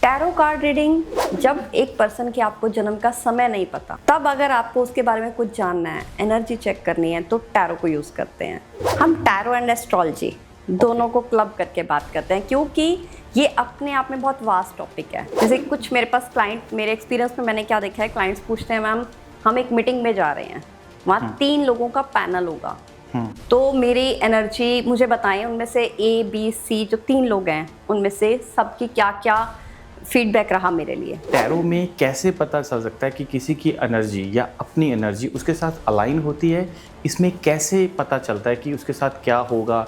Tarot card reading, जब एक person की आपको जन्म का समय नहीं पता, तब अगर आपको उसके बारे में कुछ जानना है, एनर्जी चेक करनी है, तो टैरो को यूज़ करते हैं। हम टैरो एंड एस्ट्रोलॉजी दोनों को क्लब करके बात करते हैं, क्योंकि ये अपने आप में बहुत वास्ट टॉपिक है। जैसे कुछ मेरे पास क्लाइंट, मेरे एक्सपीरियंस में मैंने क्या देखा है, क्लाइंट्स पूछते हैं मैम हम एक मीटिंग में जा रहे हैं, वहाँ 3 लोगों का पैनल होगा, तो मेरी एनर्जी मुझे बताएं उनमें से A, B, C जो 3 लोग हैं उनमें से सबकी क्या क्या फीडबैक रहा मेरे लिए। टैरो में कैसे पता चल सकता है कि किसी की एनर्जी या अपनी एनर्जी उसके साथ अलाइन होती है? इसमें कैसे पता चलता है कि उसके साथ क्या होगा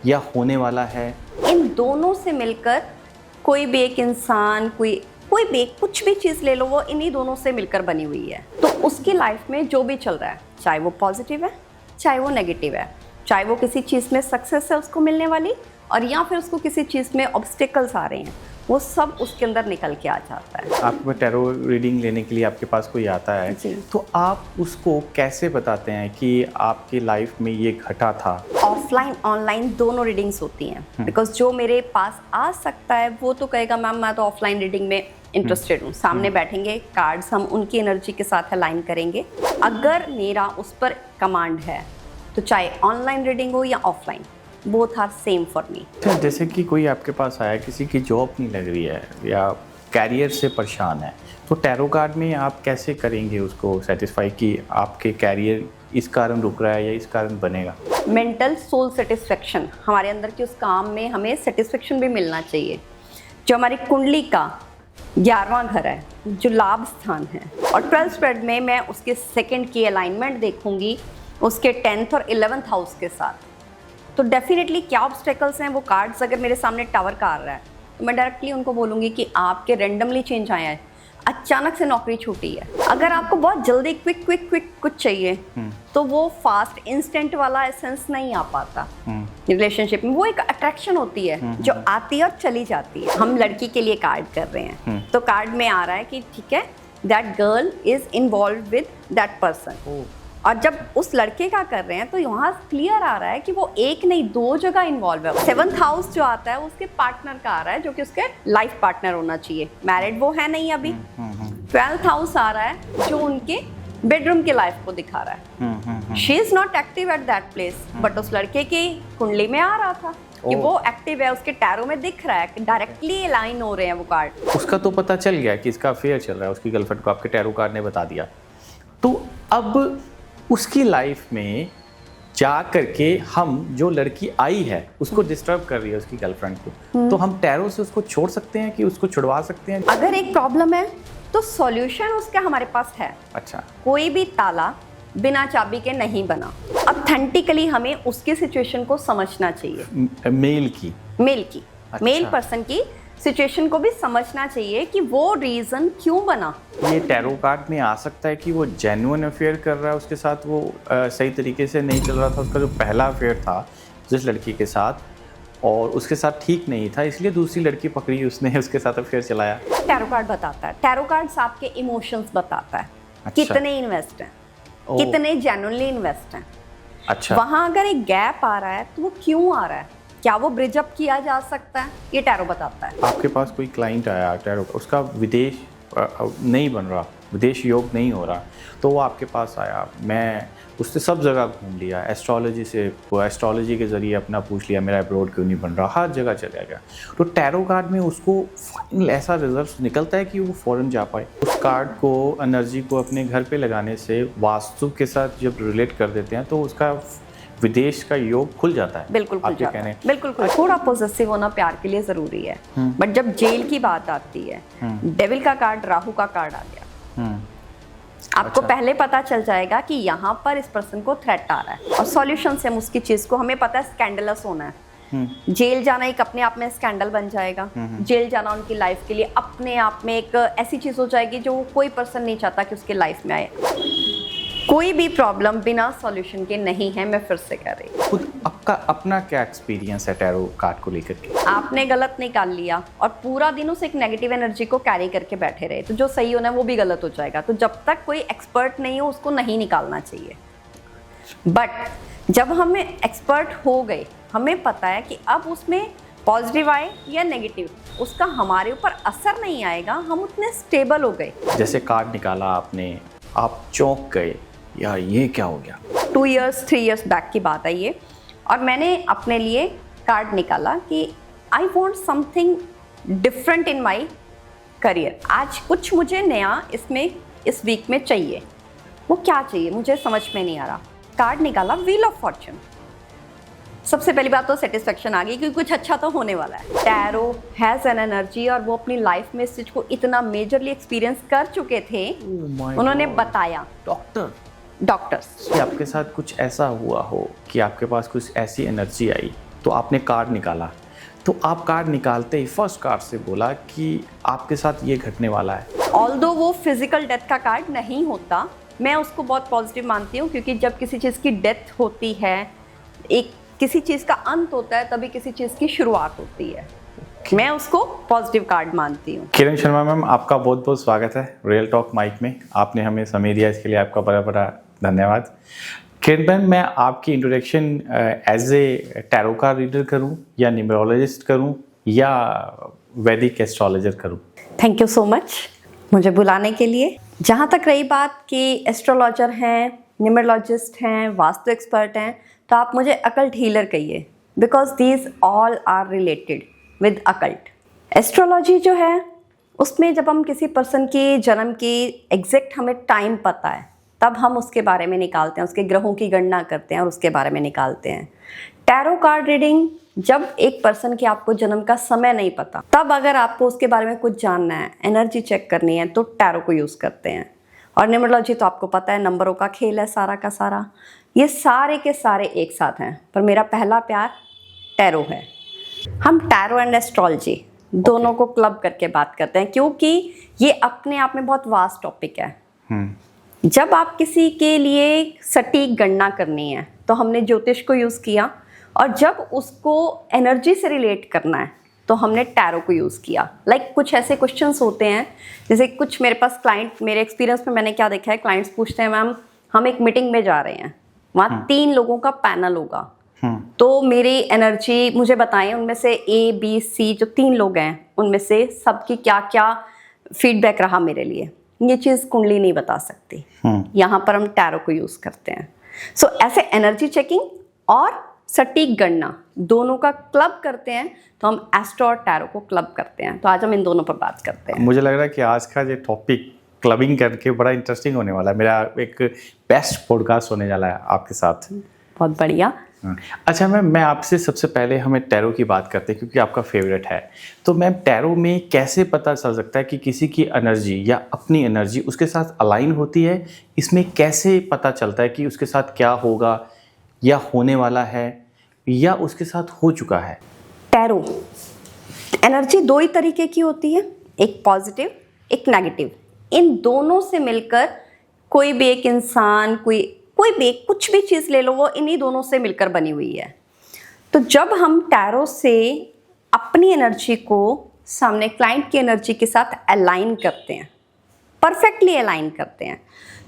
या होने वाला है? इन दोनों से मिलकर कोई भी एक इंसान, कोई भी कुछ भी चीज़ ले लो, वो इन्हीं दोनों से मिलकर बनी हुई है। तो उसकी लाइफ में जो भी चल रहा है, चाहे वो पॉजिटिव है चाहे वो नेगेटिव है, चाहे वो किसी चीज़ में सक्सेस है उसको मिलने वाली, और या फिर उसको किसी चीज़ में ऑब्स्टिकल्स आ रहे हैं, वो सब उसके अंदर निकल के आ जाता है। आपको टैरो रीडिंग लेने के लिए आपके पास कोई आता है, तो आप उसको कैसे बताते हैं कि आपकी लाइफ में ये घटा था? ऑफलाइन ऑनलाइन दोनों रीडिंग्स होती हैं, बिकॉज जो मेरे पास आ सकता है वो तो कहेगा मैम मैं तो ऑफलाइन रीडिंग में इंटरेस्टेड हूँ, सामने बैठेंगे, कार्ड्स हम उनकी एनर्जी के साथ अलाइन करेंगे। अगर मेरा उस पर कमांड है तो चाहे ऑनलाइन रीडिंग हो या offline, both are same for me. जैसे कि कोई आपके पास आया, किसी की जॉब नहीं लग रही है या कैरियर से परेशान है, तो टैरो कार्ड में आप कैसे करेंगे उसको सेटिस्फाई कि आपके कैरियर इस कारण रुक रहा है या इस कारण बनेगा? मेंटल सोल सेटिस्फेक्शन, हमारे अंदर के उस काम में हमें सेटिस्फेक्शन भी मिलना चाहिए। जो हमारी कुंडली का 11वां घर है, जो लाभ स्थान है, और 12th स्प्रेड में मैं उसके सेकंड की अलाइनमेंट देखूंगी उसके 10th और 11th हाउस के साथ, तो डेफिनेटली क्या ऑब्स्टेकल्स हैं, वो कार्ड्स अगर मेरे सामने टावर का आ रहा है तो मैं डायरेक्टली उनको बोलूँगी कि आपके रेंडमली चेंज आया है, अचानक से नौकरी छूटी है। अगर आपको बहुत जल्दी क्विक कुछ चाहिए तो वो फास्ट इंस्टेंट वाला एसेंस नहीं आ पाता रिलेशनशिप में। वो एक अट्रैक्शन होती है जो आती है और चली जाती है। हम लड़की के लिए कार्ड कर रहे हैं, तो कार्ड में आ रहा है कि ठीक है, that girl is involve with that person, और जब उस लड़के का कर रहे हैं तो यहाँ क्लियर आ रहा है कि वो एक नहीं 2 जगह इन्वॉल्व है। 7th हाउस जो आता है उसके पार्टनर का आ रहा है, जो कि उसके लाइफ पार्टनर होना चाहिए, मैरिड वो है नहीं अभी। 12th हाउस आ रहा है जो उनके बेडरूम के लाइफ को दिखा रहा है। She is not active at that place, but उस लड़के की कुंडली में आ रहा था कि वो एक्टिव है, उसके टैरो में दिख रहा है, डायरेक्टली अलाइन हो रहे हैं वो कार्ड। उसका तो पता चल गया कि इसका अफेयर चल रहा है, उसकी गर्लफ्रेंड को आपके टैरो कार्ड ने बता दिया। तो अब उसकी लाइफ में जा करके हम, जो लड़की आई है उसको डिस्टर्ब कर रही है उसकी गर्लफ्रेंड को, तो हम टैरो से उसको छोड़ सकते हैं कि उसको छुड़वा सकते हैं? अगर एक प्रॉब्लम है तो सॉल्यूशन उसका हमारे पास है। अच्छा, कोई भी ताला बिना चाबी के नहीं बना। ऑथेंटिकली हमें उसकी सिचुएशन को समझना चाहिए। मेल की अच्छा। मेल पर्सन की सिचुएशन को भी समझना चाहिए कि वो रीजन क्यों बना। ये टैरो कार्ड में आ सकता है कि वो जेन्युइन अफेयर कर रहा है उसके साथ, वो सही तरीके से नहीं चल रहा था, उसका जो पहला अफेयर था जिस लड़की के साथ, और उसके साथ ठीक नहीं था, इसलिए दूसरी लड़की पकड़ी उसने, उसके साथ अफेयर चलाया। टैरो कार्ड बताता है, टैरो कार्ड्स आपके इमोशंस बताता है। अच्छा। कितने इन्वेस्ट हैं, कितने जेन्युइनली इन्वेस्ट हैं। अच्छा, वहाँ अगर एक गैप आ रहा है तो वो क्यों आ रहा है, क्या वो ब्रिज अप किया जा सकता है, ये टैरो बताता है। आपके पास कोई क्लाइंट आया टैरो, उसका विदेश नहीं बन रहा, विदेश योग नहीं हो रहा, तो वो आपके पास आया, मैं उससे सब जगह घूम लिया, एस्ट्रोलॉजी से, वो एस्ट्रोलॉजी के ज़रिए अपना पूछ लिया मेरा अब्रॉड क्यों नहीं बन रहा, हर जगह चला गया, तो टैरो कार्ड में उसको फाइनल ऐसा रिजल्ट निकलता है कि वो फ़ौरन जा पाए। उस कार्ड को, एनर्जी को अपने घर पे लगाने से वास्तु के साथ जब रिलेट कर देते हैं तो उसका विदेश का योग खुल जाता है। बिल्कुल खुल जाता है, बिल्कुल खुल। थोड़ा पॉजिटिव होना प्यार के लिए जरूरी है, बट जब जेल की बात आती है, डेविल का कार्ड, राहु का कार्ड आ गया, आपको पहले पता चल जाएगा कि यहाँ पर इस पर्सन को थ्रेट आ रहा है, और सॉल्यूशन से हम उसकी चीज को, हमें पता है स्कैंडलस होना है, जेल जाना एक अपने आप में स्कैंडल बन जाएगा। जेल जाना उनकी लाइफ के लिए अपने आप में एक ऐसी चीज हो जाएगी जो कोई पर्सन नहीं चाहता कि उसके लाइफ में आए। कोई भी प्रॉब्लम बिना सॉल्यूशन के नहीं है, मैं फिर से कह रही हूँ। खुद आपका अपना क्या एक्सपीरियंस है टैरो कार्ड को लेकर के? आपने गलत निकाल लिया और पूरा दिन उस एक नेगेटिव एनर्जी को कैरी करके बैठे रहे, तो जो सही होना है वो भी गलत हो जाएगा। तो जब तक कोई एक्सपर्ट नहीं हो उसको नहीं निकालना चाहिए। बट जब हमें एक्सपर्ट हो गए, हमें पता है कि अब उसमें पॉजिटिव आए या नेगेटिव, उसका हमारे ऊपर असर नहीं आएगा, हम उतने स्टेबल हो गए। जैसे कार्ड निकाला आपने, आप चौंक गए, यार ये क्या हो गया। 2 इयर्स 3 इयर्स बैक की बात है ये, और मैंने अपने लिए कार्ड निकाला कि I want something different in my career. आज कुछ मुझे नया इसमें इस वीक में चाहिए। वो क्या चाहिए मुझे समझ में नहीं आ रहा। कार्ड निकाला, व्हील ऑफ फॉर्च्यून। सबसे पहली बात तो सेटिस्फेक्शन आ गई क्योंकि कुछ अच्छा तो होने वाला है। टैरो हैज़ एन एनर्जी, और वो अपनी लाइफ में इस चीज को इतना मेजरली एक्सपीरियंस कर चुके थे। उन्होंने बताया, डॉक्टर्स कि आपके साथ कुछ ऐसा हुआ हो कि आपके पास कुछ ऐसी एनर्जी आई, तो आपने कार्ड निकाला, तो आप कार्ड निकालते ही फर्स्ट कार्ड से बोला कि आपके साथ ये घटने वाला है। ऑल्दो वो फिजिकल डेथ का कार्ड नहीं होता, मैं उसको बहुत पॉजिटिव मानती हूँ, क्योंकि जब किसी चीज़ की डेथ होती है, एक किसी चीज़ का अंत होता है, तभी किसी चीज़ की शुरुआत होती है। मैं उसको पॉजिटिव कार्ड मानती हूँ। किरण शर्मा मैम, आपका बहुत बहुत स्वागत है रियल टॉक माइक में। आपने हमें समय दिया, इसके लिए आपका बड़ा बड़ा धन्यवाद। किरण मैम, मैं आपकी introduction as a tarot card reader करूँ या न्यूमरोलॉजिस्ट करूँ या वैदिक एस्ट्रोलॉजर करूँ? थैंक यू सो मच मुझे बुलाने के लिए। जहाँ तक रही बात कि एस्ट्रोलॉजर हैं, न्यूमरोलॉजिस्ट हैं, वास्तु एक्सपर्ट हैं, तो आप मुझे अकल्ट हीलर कहिए, because these all are related with occult. Astrology जो है उसमें जब हम किसी पर्सन की जन्म की एग्जैक्ट हमें टाइम पता है, तब हम उसके बारे में निकालते हैं, उसके ग्रहों की गणना करते हैं और उसके बारे में निकालते हैं। टैरो कार्ड रीडिंग, जब एक पर्सन की आपको जन्म का समय नहीं पता, तब अगर आपको उसके बारे में कुछ जानना है, एनर्जी चेक करनी है, तो टैरो को यूज़ करते हैं। और न्यूमरोलॉजी तो आपको पता है, नंबरों का खेल है सारा का सारा। ये सारे के सारे एक साथ हैं, पर मेरा पहला प्यार टैरो है। हम टैरो एंड एस्ट्रोलॉजी दोनों को क्लब करके बात करते हैं, क्योंकि ये अपने आप में बहुत वास्ट टॉपिक है। जब आप किसी के लिए सटीक गणना करनी है, तो हमने ज्योतिष को यूज़ किया, और जब उसको एनर्जी से रिलेट करना है, तो हमने टैरो को यूज़ किया। लाइक कुछ ऐसे क्वेश्चंस होते हैं, जैसे कुछ मेरे पास क्लाइंट, मेरे एक्सपीरियंस में मैंने क्या देखा है, क्लाइंट्स पूछते हैं, मैम हम एक मीटिंग में जा रहे हैं, वहाँ 3 लोगों का पैनल होगा, तो मेरी एनर्जी मुझे बताएं, उनमें से A B C जो 3 लोग हैं, उनमें से सबकी क्या क्या फीडबैक रहा मेरे लिए। ये चीज़ कुंडली नहीं बता सकती। यहाँ पर हम टैरो को यूज़ करते हैं। सो ऐसे एनर्जी चेकिंग और सटीक गणना दोनों का क्लब करते हैं, तो हम एस्ट्रो और टैरो को क्लब करते हैं। तो आज हम इन दोनों पर बात करते हैं। मुझे लग रहा है कि आज का ये टॉपिक क्लबिंग करके बड़ा इंटरेस्टिंग होने वाला है। मेरा एक बेस्ट पॉडकास्ट होने वाला है आपके साथ। बहुत बढ़िया। अच्छा मैम, मैं आपसे सबसे पहले हमें टैरो की बात करते हैं, क्योंकि आपका फेवरेट है। तो मैम, टैरो में कैसे पता चल सकता है कि किसी की एनर्जी या अपनी एनर्जी उसके साथ अलाइन होती है? इसमें कैसे पता चलता है कि उसके साथ क्या होगा या होने वाला है या उसके साथ हो चुका है? टैरो एनर्जी 2 ही तरीके की होती है, एक पॉजिटिव, एक नेगेटिव। इन दोनों से मिलकर कोई भी एक इंसान, कोई भी कुछ भी चीज़ ले लो, वो इन्हीं दोनों से मिलकर बनी हुई है। तो जब हम टैरो से अपनी एनर्जी को सामने क्लाइंट की एनर्जी के साथ अलाइन करते हैं, परफेक्टली अलाइन करते हैं,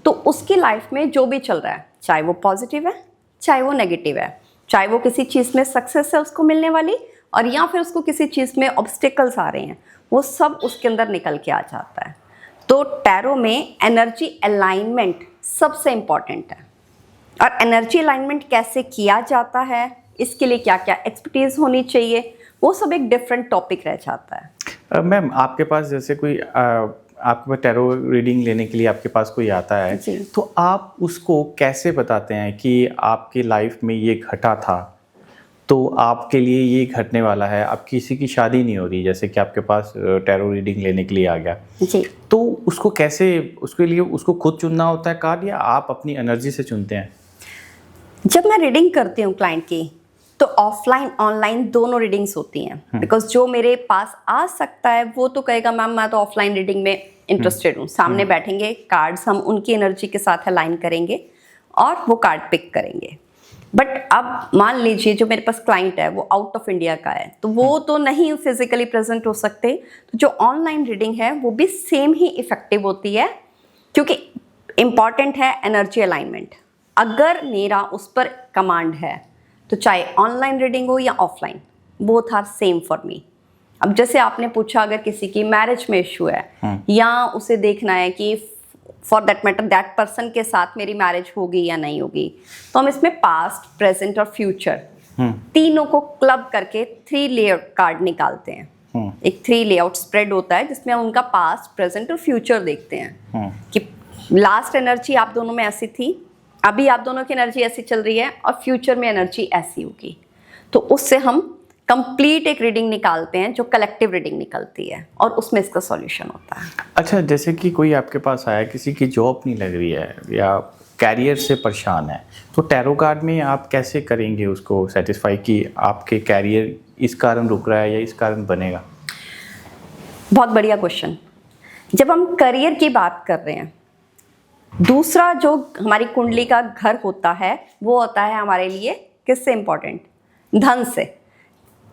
तो उसकी लाइफ में जो भी चल रहा है, चाहे वो पॉजिटिव है, चाहे वो नेगेटिव है, चाहे वो किसी चीज़ में सक्सेस है उसको मिलने वाली, और या फिर उसको किसी चीज़ में ऑब्स्टिकल्स आ रहे हैं, वो सब उसके अंदर निकल के आ जाता है। तो टैरो में एनर्जी अलाइनमेंट सबसे इम्पॉर्टेंट है। और एनर्जी अलाइनमेंट कैसे किया जाता है, इसके लिए क्या क्या एक्सपर्टीज होनी चाहिए, वो सब एक डिफरेंट टॉपिक रह जाता है। मैम, आपके पास जैसे कोई आपके पास टैरो रीडिंग लेने के लिए आपके पास कोई आता है, तो आप उसको कैसे बताते हैं कि आपकी लाइफ में ये घटा था, तो आपके लिए ये घटने वाला है? आप किसी की शादी नहीं हो रही, जैसे कि आपके पास टैरो रीडिंग लेने के लिए आ गया जी, तो उसको कैसे, उसके लिए उसको खुद चुनना होता है कार्ड, या आप अपनी एनर्जी से चुनते हैं? जब मैं रीडिंग करती हूँ क्लाइंट की, तो ऑफलाइन ऑनलाइन दोनों रीडिंग्स होती हैं। बिकॉज जो मेरे पास आ सकता है वो तो कहेगा मैम मैं तो ऑफलाइन रीडिंग में इंटरेस्टेड हूँ, सामने बैठेंगे, कार्ड्स हम उनकी एनर्जी के साथ अलाइन करेंगे और वो कार्ड पिक करेंगे। बट अब मान लीजिए जो मेरे पास क्लाइंट है वो आउट ऑफ इंडिया का है, तो वो तो नहीं फिजिकली प्रेजेंट हो सकते, तो जो ऑनलाइन रीडिंग है वो भी सेम ही इफेक्टिव होती है, क्योंकि इम्पॉर्टेंट है एनर्जी अलाइनमेंट। अगर मेरा उस पर कमांड है, तो चाहे ऑनलाइन रीडिंग हो या offline, both are same for me. अब जैसे आपने पूछा अगर किसी की मैरिज में इशू है या उसे देखना है कि for that matter that person के साथ मेरी मैरिज होगी या नहीं होगी, तो हम इसमें पास्ट, प्रेजेंट और फ्यूचर तीनों को क्लब करके 3 लेआउट कार्ड निकालते हैं। एक 3 लेआउट स्प्रेड होता है जिसमें हम उनका पास्ट, प्रेजेंट और फ्यूचर देखते हैं कि लास्ट एनर्जी आप दोनों में ऐसी थी, अभी आप दोनों की एनर्जी ऐसी चल रही है और फ्यूचर में एनर्जी ऐसी होगी। तो उससे हम कंप्लीट एक रीडिंग निकालते हैं जो कलेक्टिव रीडिंग निकलती है और उसमें इसका सॉल्यूशन होता है। अच्छा, जैसे कि कोई आपके पास आया, किसी की जॉब नहीं लग रही है या कैरियर से परेशान है, तो टैरो कार्ड में आप कैसे करेंगे उसको सेटिस्फाई कि आपके कैरियर इस कारण रुक रहा है या इस कारण बनेगा? बहुत बढ़िया क्वेश्चन। जब हम करियर की बात कर रहे हैं, दूसरा जो हमारी कुंडली का घर होता है वो होता है हमारे लिए किससे इंपॉर्टेंट? धन से।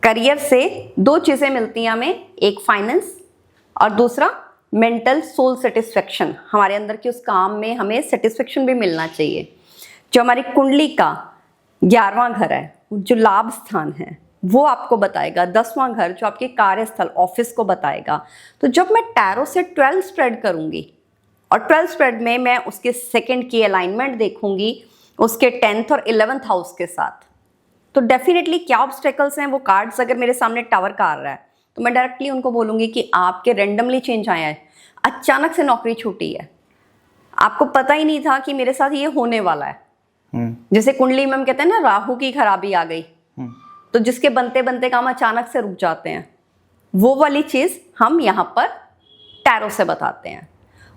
करियर से 2 चीज़ें मिलती हैं हमें, एक फाइनेंस और दूसरा मेंटल सोल सेटिस्फेक्शन। हमारे अंदर की उस काम में हमें सेटिस्फेक्शन भी मिलना चाहिए। जो हमारी कुंडली का 11वां घर है, जो लाभ स्थान है, वो आपको बताएगा। 10वां घर जो आपके कार्यस्थल, ऑफिस को बताएगा। तो जब मैं टैरो से 12 स्प्रेड करूंगी और 12 स्प्रेड में मैं उसके सेकंड की अलाइनमेंट देखूंगी उसके 10th और 11th हाउस के साथ, तो डेफिनेटली क्या ऑब्स्टेकल्स हैं वो कार्ड्स अगर मेरे सामने टावर का आ रहा है तो मैं डायरेक्टली उनको बोलूंगी कि आपके रेंडमली चेंज आया है, अचानक से नौकरी छूटी है, आपको पता ही नहीं था कि मेरे साथ ये होने वाला है। जैसे कुंडली में हम कहते हैं ना राहु की खराबी आ गई, तो जिसके बनते बनते काम अचानक से रुक जाते हैं, वो वाली चीज हम यहाँ पर टैरो से बताते हैं।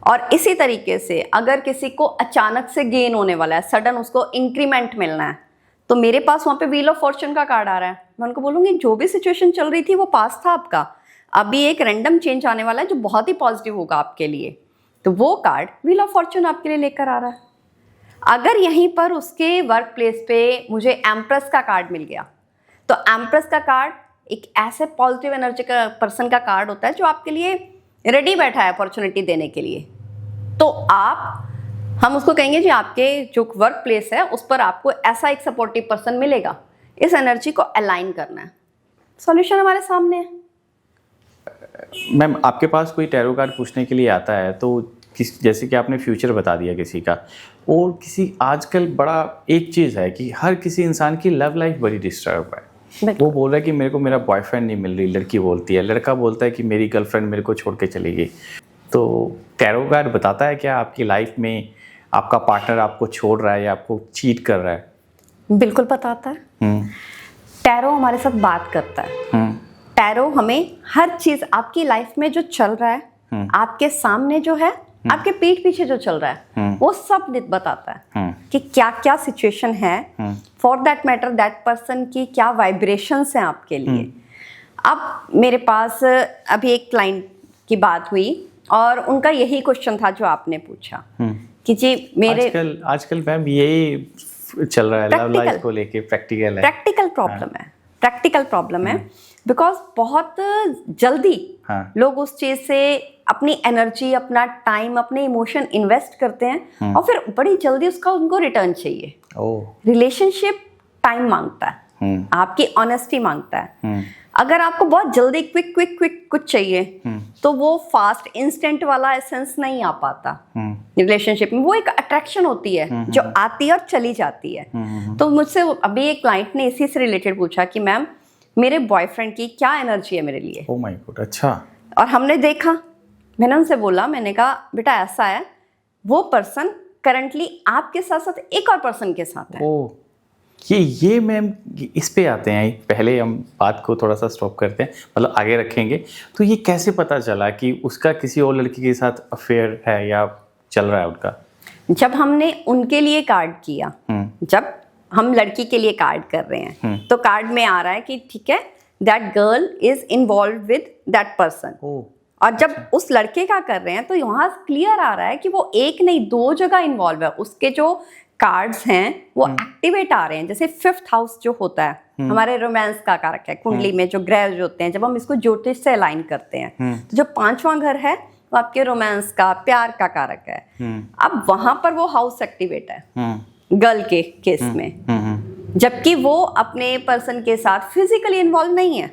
और इसी तरीके से अगर किसी को अचानक से गेन होने वाला है, सडन उसको इंक्रीमेंट मिलना है, तो मेरे पास वहाँ पे व्हील ऑफ फॉर्चून का कार्ड आ रहा है, मैं उनको बोलूँगी जो भी सिचुएशन चल रही थी वो पास था आपका, अभी एक रैंडम चेंज आने वाला है जो बहुत ही पॉजिटिव होगा आपके लिए। तो वो कार्ड व्हील ऑफ फॉर्चून आपके लिए लेकर आ रहा है। अगर यहीं पर उसके वर्क प्लेस पे मुझे एम्प्रेस का कार्ड मिल गया, तो एम्प्रेस का कार्ड एक ऐसे पॉजिटिव एनर्जी का पर्सन का कार्ड होता है जो आपके लिए रेडी बैठा है अपॉर्चुनिटी देने के लिए। तो हम उसको कहेंगे जी आपके जो वर्क प्लेस है उस पर आपको ऐसा एक सपोर्टिव पर्सन मिलेगा, इस एनर्जी को अलाइन करना है। सॉल्यूशन हमारे सामने है। मैम, आपके पास कोई टैरो कार्ड पूछने के लिए आता है तो जैसे कि आपने फ्यूचर बता दिया किसी का, और किसी आजकल बड़ा एक चीज़ है कि हर किसी इंसान की लव लाइफ बड़ी डिस्टर्ब है। वो बोल रहा है कि मेरे को मेरा बॉयफ्रेंड नहीं मिल रही, लड़की बोलती है, लड़का बोलता है कि मेरी गर्लफ्रेंड मेरे को छोड़ के चली गई। तो टैरो कार्ड बताता है क्या आपकी लाइफ में आपका पार्टनर आपको छोड़ रहा है या आपको चीट कर रहा है? बिल्कुल बताता है। टैरो हमारे साथ बात करता है। टैरो हमें हर चीज आपकी लाइफ में जो चल रहा है, आपके सामने जो है, आपके पीठ पीछे जो चल रहा है, वो सब बताता है कि क्या क्या सिचुएशन है, for that matter that person की क्या वाइब्रेशंस हैं आपके लिए। अब मेरे पास अभी एक क्लाइंट की बात हुई और उनका यही क्वेश्चन था जो आपने पूछा कि जी मेरे आजकल मैम यही चल रहा है लव लाइफ को लेके, प्रैक्टिकल प्रॉब्लम है बिकॉज बहुत जल्दी लोग उस चीज से अपनी एनर्जी, अपना टाइम, अपने इमोशन इन्वेस्ट करते हैं और फिर बड़ी जल्दी उसका उनको रिटर्न चाहिए। रिलेशनशिप टाइम मांगता है, आपकी ऑनेस्टी मांगता है। अगर आपको बहुत जल्दी क्विक कुछ चाहिए तो वो फास्ट इंस्टेंट वाला एसेंस नहीं आ पाता रिलेशनशिप में। वो एक अट्रैक्शन होती है जो आती है और चली जाती है। तो मुझसे अभी एक क्लाइंट ने इसी से रिलेटेड पूछा कि मैम मेरे बॉयफ्रेंड की क्या एनर्जी है मेरे लिए। ओह माय गॉड, अच्छा। और हमने देखा, मैंने उनसे बोला, मैंने कहा बेटा ऐसा है, वो पर्सन करंटली आपके साथ साथ एक और पर्सन के साथ है। ओह, ये मैम इस पे आते हैं, पहले हम बात को थोड़ा सा स्टॉप करते हैं, मतलब आगे रखेंगे। तो ये कैसे पता चला कि उसका किसी और लड़की के साथ अफेयर है या चल रहा है उनका? जब हमने उनके लिए कार्ड किया, जब हम लड़की के लिए कार्ड कर रहे हैं तो कार्ड में आ रहा है कि ठीक है that girl is involve with that person. और जब उस लड़के का कर रहे हैं तो यहाँ क्लियर आ रहा है कि वो एक नहीं 2 जगह इन्वॉल्व है। उसके जो कार्ड्स हैं वो एक्टिवेट आ रहे हैं। जैसे 5th हाउस जो होता है हमारे रोमांस का कारक है कुंडली में, जो ग्रह जो होते हैं, जब हम इसको ज्योतिष से अलाइन करते हैं तो जो 5वां घर है वो आपके रोमांस का, प्यार का कारक है। अब वहां पर वो हाउस एक्टिवेट है गर्ल के केस में। जबकि वो अपने पर्सन के साथ फिजिकली इन्वॉल्व नहीं है।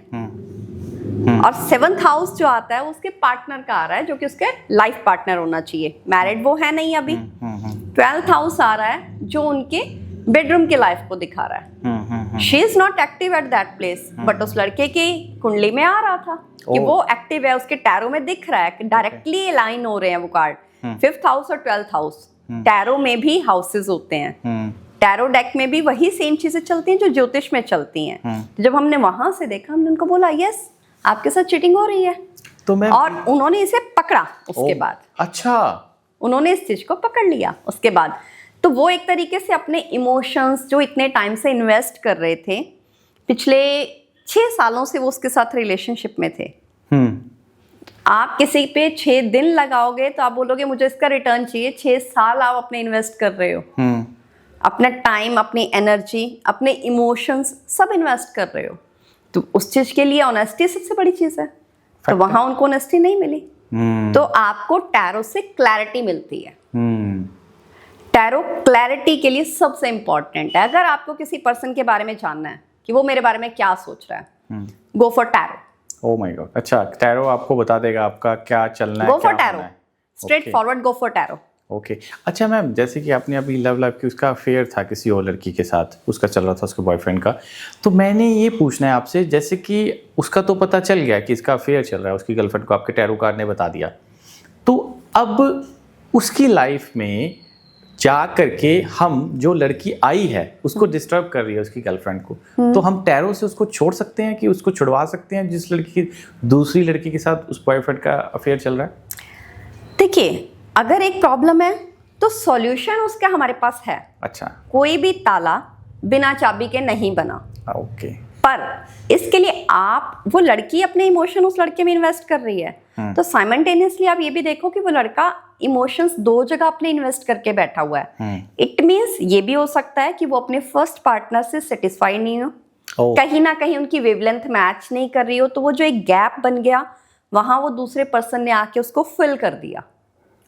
और 7th हाउस जो आता है उसके पार्टनर का आ रहा है, जो कि उसके लाइफ पार्टनर होना चाहिए। मैरिड वो है नहीं अभी। 12th हाउस आ रहा है जो उनके बेडरूम के लाइफ को दिखा रहा है। She is not active at that place, but उस लड़के की कुंडली में आ रहा था कि वो एक्टिव है, उसके टैरो में दिख रहा है कि डायरेक्टली अलाइन हो रहे हैं वो कार्ड। 5th हाउस और 12th हाउस टैरो में भी हाउसेस होते हैं। टैरो डेक में भी वही सेम चीजें चलती हैं जो ज्योतिष में चलती हैं। जब हमने वहां से देखा, हमने उनको बोला यस आपके साथ चीटिंग हो रही है, तो मैं और उन्होंने इसे पकड़ा। उसके बाद अच्छा, उन्होंने इस चीज को पकड़ लिया। उसके बाद तो वो एक तरीके से अपने इमोशंस जो इतने टाइम से इन्वेस्ट कर रहे थे, पिछले 6 सालों से वो उसके साथ रिलेशनशिप में थे। आप किसी पे 6 दिन लगाओगे तो आप बोलोगे मुझे इसका रिटर्न चाहिए। 6 साल आप अपने इन्वेस्ट कर रहे हो, अपना टाइम, अपनी एनर्जी, अपने इमोशंस सब इन्वेस्ट कर रहे हो। तो उस चीज के लिए ऑनेस्टी सबसे बड़ी चीज है। तो वहां उनको ऑनेस्टी नहीं मिली। तो आपको टैरो से क्लैरिटी मिलती है। टैरो क्लैरिटी के लिए सबसे इंपॉर्टेंट है। अगर आपको किसी पर्सन के बारे में जानना है कि वो मेरे बारे में क्या सोच रहा है, go for tarot. Oh my God, अच्छा, टैरो आपको बता देगा आपका क्या चलना है, गो फॉर क्या टैरो, होना है। Straight forward go for tarot. Okay अच्छा मैम, जैसे कि आपने अभी लव लाइफ की उसका अफेयर था किसी और लड़की के साथ, उसका चल रहा था, उसके बॉयफ्रेंड का, तो मैंने ये पूछना है आपसे, जैसे कि उसका तो पता चल गया कि इसका अफेयर चल रहा है, उसकी गर्लफ्रेंड को आपके टैरो कार्ड ने बता दिया, तो अब उसकी लाइफ में जा करके हम जो लड़की आई है उसको डिस्टर्ब कर रही है उसकी गर्लफ्रेंड को, तो हम टैरो से उसको छोड़ सकते हैं कि उसको छुड़वा सकते हैं जिस लड़की की दूसरी लड़की के साथ उस बॉयफ्रेंड का अफेयर चल रहा है? देखिए, अगर एक प्रॉब्लम है तो सॉल्यूशन उसका हमारे पास है। अच्छा, कोई भी ताला बिना चाबी के नहीं बना। ओके। पर इसके लिए आप, वो लड़की अपने इमोशन उस लड़के में इन्वेस्ट कर रही है, तो साइमल्टेनियसली आप ये भी देखो कि वो लड़का इमोशंस 2 जगह अपने इन्वेस्ट करके बैठा हुआ है। इट मीन्स ये भी हो सकता है कि वो अपने फर्स्ट पार्टनर से सेटिस्फाई नहीं हो, कहीं ना कहीं उनकी वेवलेंथ मैच नहीं कर रही हो, तो वो जो एक गैप बन गया वहां वो दूसरे पर्सन ने आके उसको फिल कर दिया।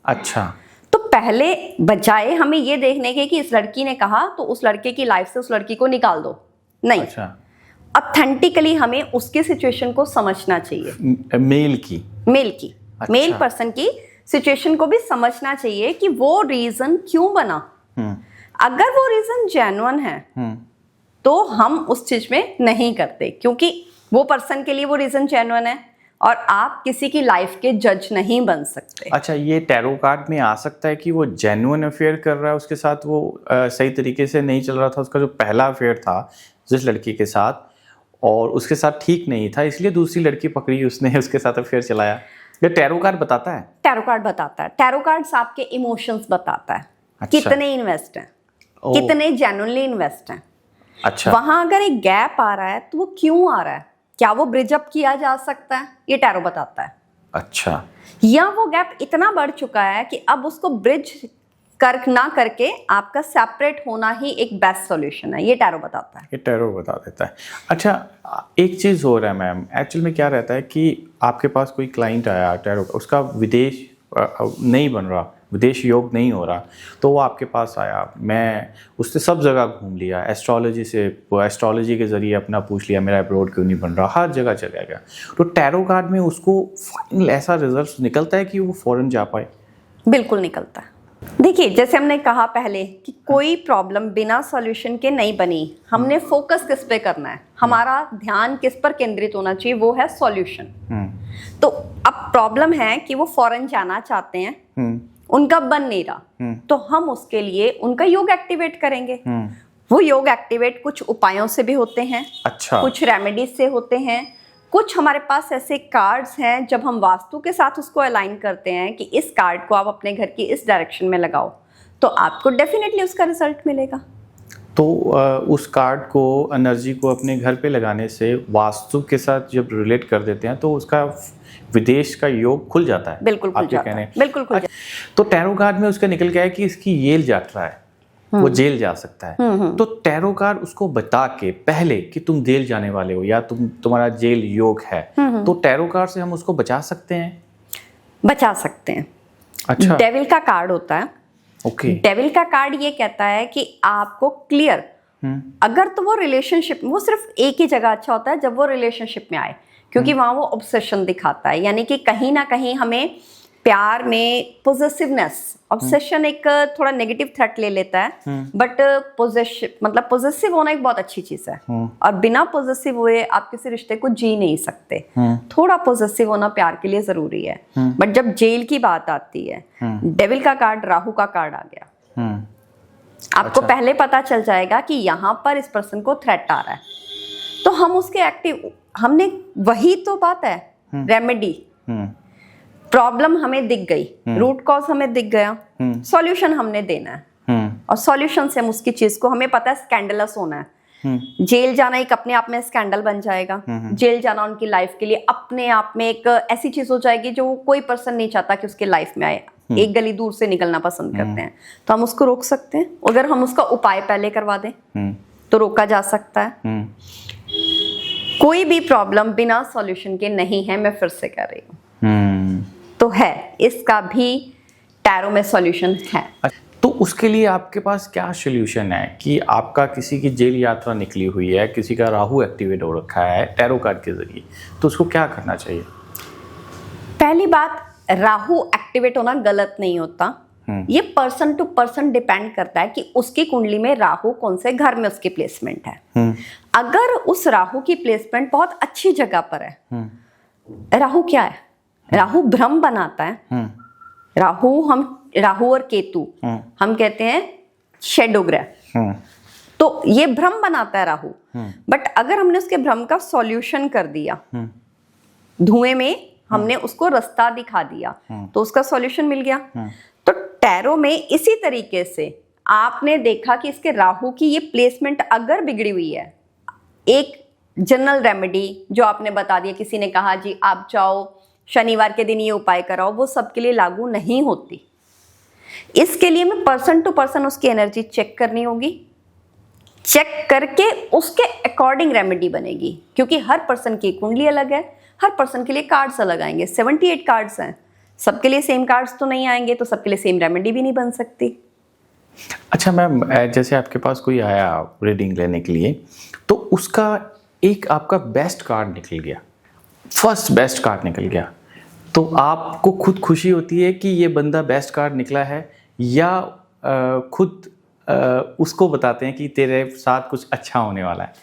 अच्छा, तो पहले बजाय हमें ये देखने के कि इस लड़की ने कहा तो उस लड़के की लाइफ से उस लड़की को निकाल दो, नहीं, अच्छा, ऑथेंटिकली हमें उसके सिचुएशन को समझना चाहिए। मेल की अच्छा। मेल पर्सन की सिचुएशन को भी समझना चाहिए कि वो रीजन क्यों बना। अगर वो रीजन जेन्युइन है तो हम उस चीज में नहीं करते, क्योंकि वो पर्सन के लिए वो रीजन जेन्युइन है और आप किसी की लाइफ के जज नहीं बन सकते। अच्छा, ये टैरो कार्ड में आ सकता है कि वो जेन्युइन अफेयर कर रहा है उसके साथ, वो सही तरीके से नहीं चल रहा था, उसका जो पहला अफेयर था जिस लड़की के साथ, और उसके साथ ठीक नहीं था, इसलिए दूसरी लड़की पकड़ी उसने उसके साथ अफेयर चलाया। ये टैरो कार्ड बताता है? टैरो कार्ड बताता है। टैरो कार्ड्स आपके इमोशंस बताता है। अच्छा। कितने इन्वेस्ट हैं, कितने जेन्युइनली इन्वेस्ट हैं। अच्छा, वहां अगर एक गैप आ रहा है तो वो क्यों आ रहा है, क्या वो ब्रिज अप किया जा सकता है, ये टैरो बताता है। अच्छा, या वो गैप इतना बढ़ चुका है कि अब उसको ब्रिज ना करके आपका सेपरेट होना ही एक बेस्ट सॉल्यूशन है, ये टैरो बताता है। ये टैरो बता देता है। अच्छा, एक चीज़ हो रहा है मैम, एक्चुअल में क्या रहता है कि आपके पास कोई क्लाइंट आया टैरो, उसका विदेश नहीं बन रहा, विदेश योग नहीं हो रहा, तो वो आपके पास आया, मैं उससे सब जगह घूम लिया, एस्ट्रोलॉजी से, एस्ट्रोलॉजी के ज़रिए अपना पूछ लिया मेरा अब्रॉड क्यों नहीं बन रहा, हर जगह चला गया, तो टैरो कार्ड में उसको फाइनल ऐसा रिजल्ट निकलता है कि वो फ़ौरन जा पाए? बिल्कुल निकलता है। देखिए, जैसे हमने कहा पहले कि कोई प्रॉब्लम बिना सॉल्यूशन के नहीं बनी। हमने फोकस किस पे करना है, हमारा ध्यान किस पर केंद्रित होना चाहिए, वो है सॉल्यूशन। तो अब प्रॉब्लम है कि वो फॉरेन जाना चाहते हैं, उनका बन नहीं रहा, तो हम उसके लिए उनका योग एक्टिवेट करेंगे। वो योग एक्टिवेट कुछ उपायों से भी होते हैं। अच्छा, कुछ रेमेडीज से होते हैं, कुछ हमारे पास ऐसे कार्ड्स हैं जब हम वास्तु के साथ उसको अलाइन करते हैं कि इस कार्ड को आप अपने घर की इस डायरेक्शन में लगाओ, तो आपको डेफिनेटली उसका रिजल्ट मिलेगा। तो उस कार्ड को, एनर्जी को अपने घर पे लगाने से वास्तु के साथ जब रिलेट कर देते हैं तो उसका विदेश का योग खुल जाता है। बिल्कुल खुल जाता है, बिल्कुल खुल जाता है। तो टैरो कार्ड में उसका निकल गया है कि इसकी येल यात्रा है, वो जेल जा सकता है, तो टैरो कार्ड उसको बता के पहले कि तुम जेल जाने वाले हो या तुम्हारा जेल योग है, तो टैरो कार्ड से हम उसको बचा सकते हैं? बचा सकते हैं। अच्छा, डेविल का कार्ड होता है। ओके। डेविल का कार्ड ये कहता है कि आपको क्लियर अगर तो वो रिलेशनशिप, वो सिर्फ एक ही जगह अच्छा होता है जब वो रिलेशनशिप में आए, क्योंकि वहां वो ऑब्सेशन दिखाता है, यानी कि कहीं ना कहीं हमें प्यार में पोजेसिवनेस, ऑब्सेशन एक थोड़ा नेगेटिव थ्रेट ले लेता है, बट पोजेसिव होना एक बहुत अच्छी चीज है, और बिना पोजेसिव हुए आप किसी रिश्ते को जी नहीं सकते। थोड़ा पोजेसिव होना प्यार के लिए जरूरी है। बट जब जेल की बात आती है, डेविल का कार्ड, राहु का कार्ड आ गया, आपको पहले पता चल जाएगा कि यहाँ पर इस पर्सन को थ्रेट आ रहा है, तो हम उसके एक्टिव, हमने वही तो बात है, रेमेडी, प्रॉब्लम हमें दिख गई, रूट कॉज हमें दिख गया, सॉल्यूशन हमने देना है, और सॉल्यूशन से हम उसकी चीज को, हमें पता है स्कैंडलस होना है, जेल जाना एक अपने आप में स्कैंडल बन जाएगा, जेल जाना उनकी लाइफ के लिए अपने आप में एक ऐसी चीज हो जाएगी जो कोई पर्सन नहीं चाहता कि उसके लाइफ में आए, एक गली दूर से निकलना पसंद करते हैं, तो हम उसको रोक सकते हैं। अगर हम उसका उपाय पहले करवा दें तो रोका जा सकता है। कोई भी प्रॉब्लम बिना सॉल्यूशन के नहीं है, मैं फिर से कह रही हूँ, तो है, इसका भी टैरो में सॉल्यूशन है। तो उसके लिए आपके पास क्या सॉल्यूशन है कि आपका किसी की जेल यात्रा निकली हुई है, किसी का राहु एक्टिवेट हो रखा है टैरो कार्ड के जरिए, तो उसको क्या करना चाहिए? पहली बात, राहु एक्टिवेट होना गलत नहीं होता, ये पर्सन टू पर्सन डिपेंड करता है कि उसकी कुंडली में राहु कौन से घर में उसकी प्लेसमेंट है। अगर उस राहु की प्लेसमेंट बहुत अच्छी जगह पर है, राहु क्या है? राहु भ्रम बनाता है। राहु और केतु हम कहते हैं शैडो ग्रह, तो ये भ्रम बनाता है राहु। बट अगर हमने उसके भ्रम का सॉल्यूशन कर दिया, धुएं में हमने उसको रास्ता दिखा दिया, तो उसका सॉल्यूशन मिल गया। तो टैरो में इसी तरीके से आपने देखा कि इसके राहु की ये प्लेसमेंट अगर बिगड़ी हुई है, एक जनरल रेमेडी जो आपने बता दिया, किसी ने कहा जी आप जाओ शनिवार के दिन ये उपाय कराओ, वो सबके लिए लागू नहीं होती। इसके लिए मैं पर्सन टू पर्सन उसकी एनर्जी चेक करनी होगी, चेक करके उसके अकॉर्डिंग रेमेडी बनेगी, क्योंकि हर पर्सन की कुंडली अलग है, हर पर्सन के लिए कार्ड्स अलग आएंगे। 78 कार्ड्स हैं, सबके लिए सेम कार्ड्स तो नहीं आएंगे, तो सबके लिए सेम रेमेडी भी नहीं बन सकती। अच्छा मैम, जैसे आपके पास कोई आया रीडिंग लेने के लिए, तो उसका एक आपका बेस्ट कार्ड निकल गया, फर्स्ट बेस्ट कार्ड निकल गया, तो आपको खुद खुशी होती है कि ये बंदा बेस्ट कार्ड निकला है, या खुद उसको बताते हैं कि तेरे साथ कुछ अच्छा होने वाला है?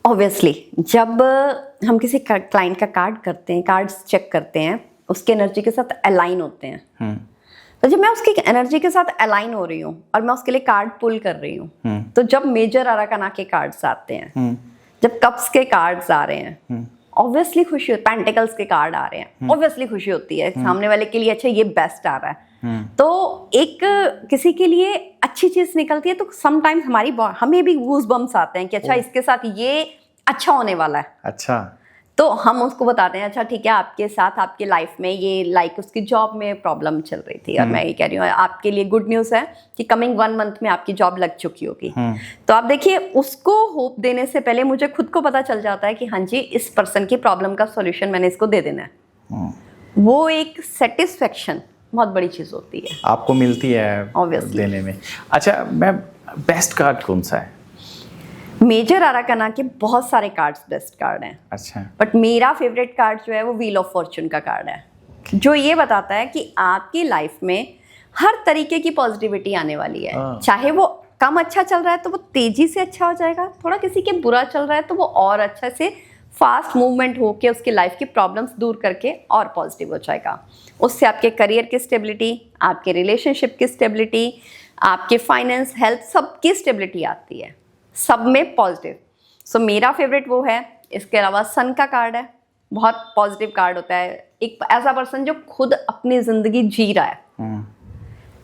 ऑब्वियसली जब हम किसी क्लाइंट का कार्ड करते हैं, कार्ड्स चेक करते हैं, उसके एनर्जी के साथ अलाइन होते हैं। तो जब मैं उसकी एनर्जी के साथ अलाइन हो रही हूँ और मैं उसके लिए कार्ड पुल कर रही हूँ, तो जब मेजर अराकाना के कार्ड्स आते हैं, जब कप्स के कार्ड्स आ रहे हैं, ऑब्वियसली खुशी होती है, पेंटिकल्स के कार्ड आ रहे हैं, ऑब्वियसली खुशी होती है सामने वाले के लिए, अच्छा ये बेस्ट आ रहा है। तो एक किसी के लिए अच्छी चीज निकलती है, तो समटाइम्स हमें भी गूज बम्स आते हैं कि अच्छा इसके साथ ये अच्छा होने वाला है। अच्छा, तो हम उसको बताते हैं अच्छा ठीक है, आपके साथ आपके लाइफ में ये लाइक उसकी जॉब में प्रॉब्लम चल रही थी, और मैं ये कह रही हूँ आपके लिए गुड न्यूज़ है कि कमिंग 1 मंथ में आपकी जॉब लग चुकी होगी। तो आप देखिए, उसको होप देने से पहले मुझे खुद को पता चल जाता है कि हाँ जी, इस पर्सन की प्रॉब्लम का सॉल्यूशन मैंने इसको दे देना है। वो एक सेटिस्फेक्शन बहुत बड़ी चीज़ होती है, आपको मिलती है Obviously. देने में। अच्छा मैम, बेस्ट कार्ड कौन सा है? मेजर अराकाना के बहुत सारे कार्ड्स बेस्ट कार्ड हैं। अच्छा, बट मेरा फेवरेट कार्ड जो है वो व्हील ऑफ फॉर्चून का कार्ड है, जो ये बताता है कि आपकी लाइफ में हर तरीके की पॉजिटिविटी आने वाली है। चाहे वो कम अच्छा चल रहा है तो वो तेजी से अच्छा हो जाएगा, थोड़ा किसी के बुरा चल रहा है तो वो और अच्छा से फास्ट मूवमेंट होके उसकी लाइफ की प्रॉब्लम्स दूर करके और पॉजिटिव हो जाएगा। उससे आपके करियर की स्टेबिलिटी, आपके रिलेशनशिप की स्टेबिलिटी, आपके फाइनेंस, हेल्थ, सबकी स्टेबिलिटी आती है, सब में पॉजिटिव। सो मेरा फेवरेट वो है। इसके अलावा सन का कार्ड है, बहुत पॉजिटिव कार्ड होता है, एक ऐसा पर्सन जो खुद अपनी जिंदगी जी रहा है,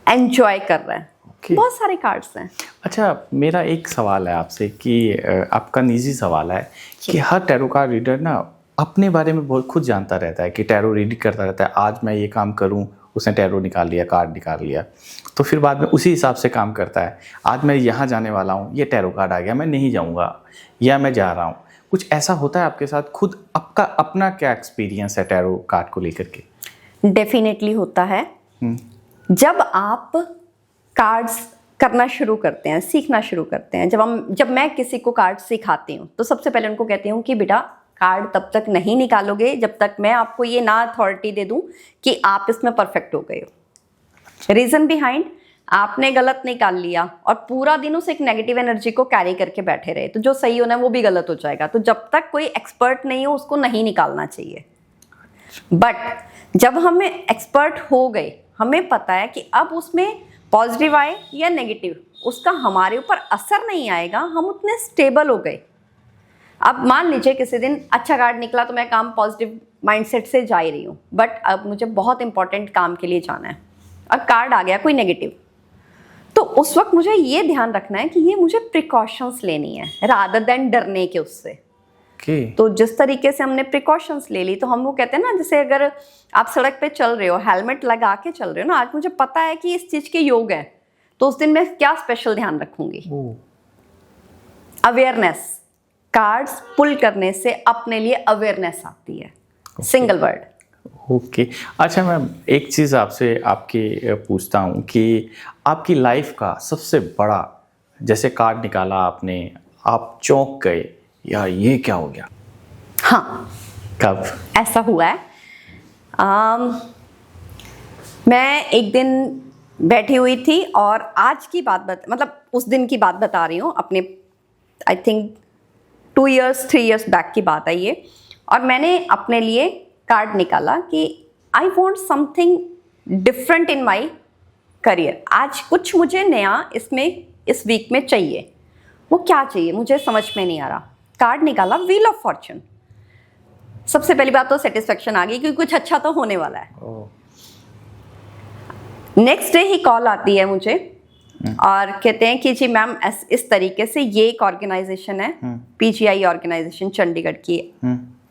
एंजॉय कर रहा है। बहुत सारे कार्ड्स हैं। अच्छा, मेरा एक सवाल है आपसे कि आपका निजी सवाल है कि हर टैरो कार्ड रीडर ना अपने बारे में बहुत खुद जानता रहता है कि टैरो रीड करता रहता है, आज मैं ये काम करूं, उसने टैरो निकाल लिया, कार्ड निकाल लिया, तो फिर बाद में उसी हिसाब से काम करता है। आज मैं यहाँ जाने वाला हूँ, ये टैरो कार्ड आ गया, मैं नहीं जाऊँगा, या मैं जा रहा हूँ। कुछ ऐसा होता है आपके साथ? खुद आपका अपना क्या एक्सपीरियंस है टैरो कार्ड को लेकर के? डेफिनेटली होता है। जब आप कार्ड्स करना शुरू करते हैं, सीखना शुरू करते हैं। जब मैं किसी को कार्ड सिखाती हूँ तो सबसे पहले उनको कहती हूँ कि बेटा कार्ड तब तक नहीं निकालोगे जब तक मैं आपको ये ना अथॉरिटी दे दूँ कि आप इसमें परफेक्ट हो गए हो। रीज़न बिहाइंड, आपने गलत निकाल लिया और पूरा दिन उस एक नेगेटिव एनर्जी को कैरी करके बैठे रहे तो जो सही होना है वो भी गलत हो जाएगा। तो जब तक कोई एक्सपर्ट नहीं हो उसको नहीं निकालना चाहिए। बट जब हमें एक्सपर्ट हो गए, हमें पता है कि अब उसमें पॉजिटिव आए या नेगेटिव, उसका हमारे ऊपर असर नहीं आएगा, हम उतने स्टेबल हो गए। अब मान लीजिए किसी दिन अच्छा कार्ड निकला तो मैं काम पॉजिटिव माइंडसेट से जा ही रही हूँ, बट अब मुझे बहुत इंपॉर्टेंट काम के लिए जाना है और कार्ड आ गया कोई नेगेटिव, तो उस वक्त मुझे ये ध्यान रखना है कि ये मुझे प्रिकॉशंस लेनी है रादर देन डरने के उससे। तो जिस तरीके से हमने प्रिकॉशंस ले ली, तो हम वो कहते हैं ना, जैसे अगर आप सड़क पे चल रहे हो, हेलमेट लगा के चल रहे हो ना, आज मुझे पता है कि इस चीज के योग है तो उस दिन मैं क्या स्पेशल ध्यान रखूंगी। अवेयरनेस, कार्ड्स पुल करने से अपने लिए अवेयरनेस आती है। Single word. ओके अच्छा मैम, एक चीज़ आपसे आपके पूछता हूँ कि आपकी लाइफ का सबसे बड़ा, जैसे कार्ड निकाला आपने, आप चौंक गए यार ये क्या हो गया? हाँ, कब ऐसा हुआ है? मैं एक दिन बैठी हुई थी और आज की बात मतलब उस दिन की बात बता रही हूँ, अपने I think 2 years 3 years back की बात है ये। और मैंने अपने लिए कार्ड निकाला कि I want something different in my career. आज कुछ मुझे नया इसमें इस वीक में चाहिए। वो क्या चाहिए मुझे समझ में नहीं आ रहा। कार्ड निकाला, व्हील ऑफ फॉर्चून। सबसे पहली बात तो सेटिस्फेक्शन आ गई क्योंकि कुछ अच्छा तो होने वाला है। नेक्स्ट डे ही कॉल आती है मुझे और कहते हैं कि जी मैम इस तरीके से ये एक ऑर्गेनाइजेशन है, पीजीआई ऑर्गेनाइजेशन चंडीगढ़ की,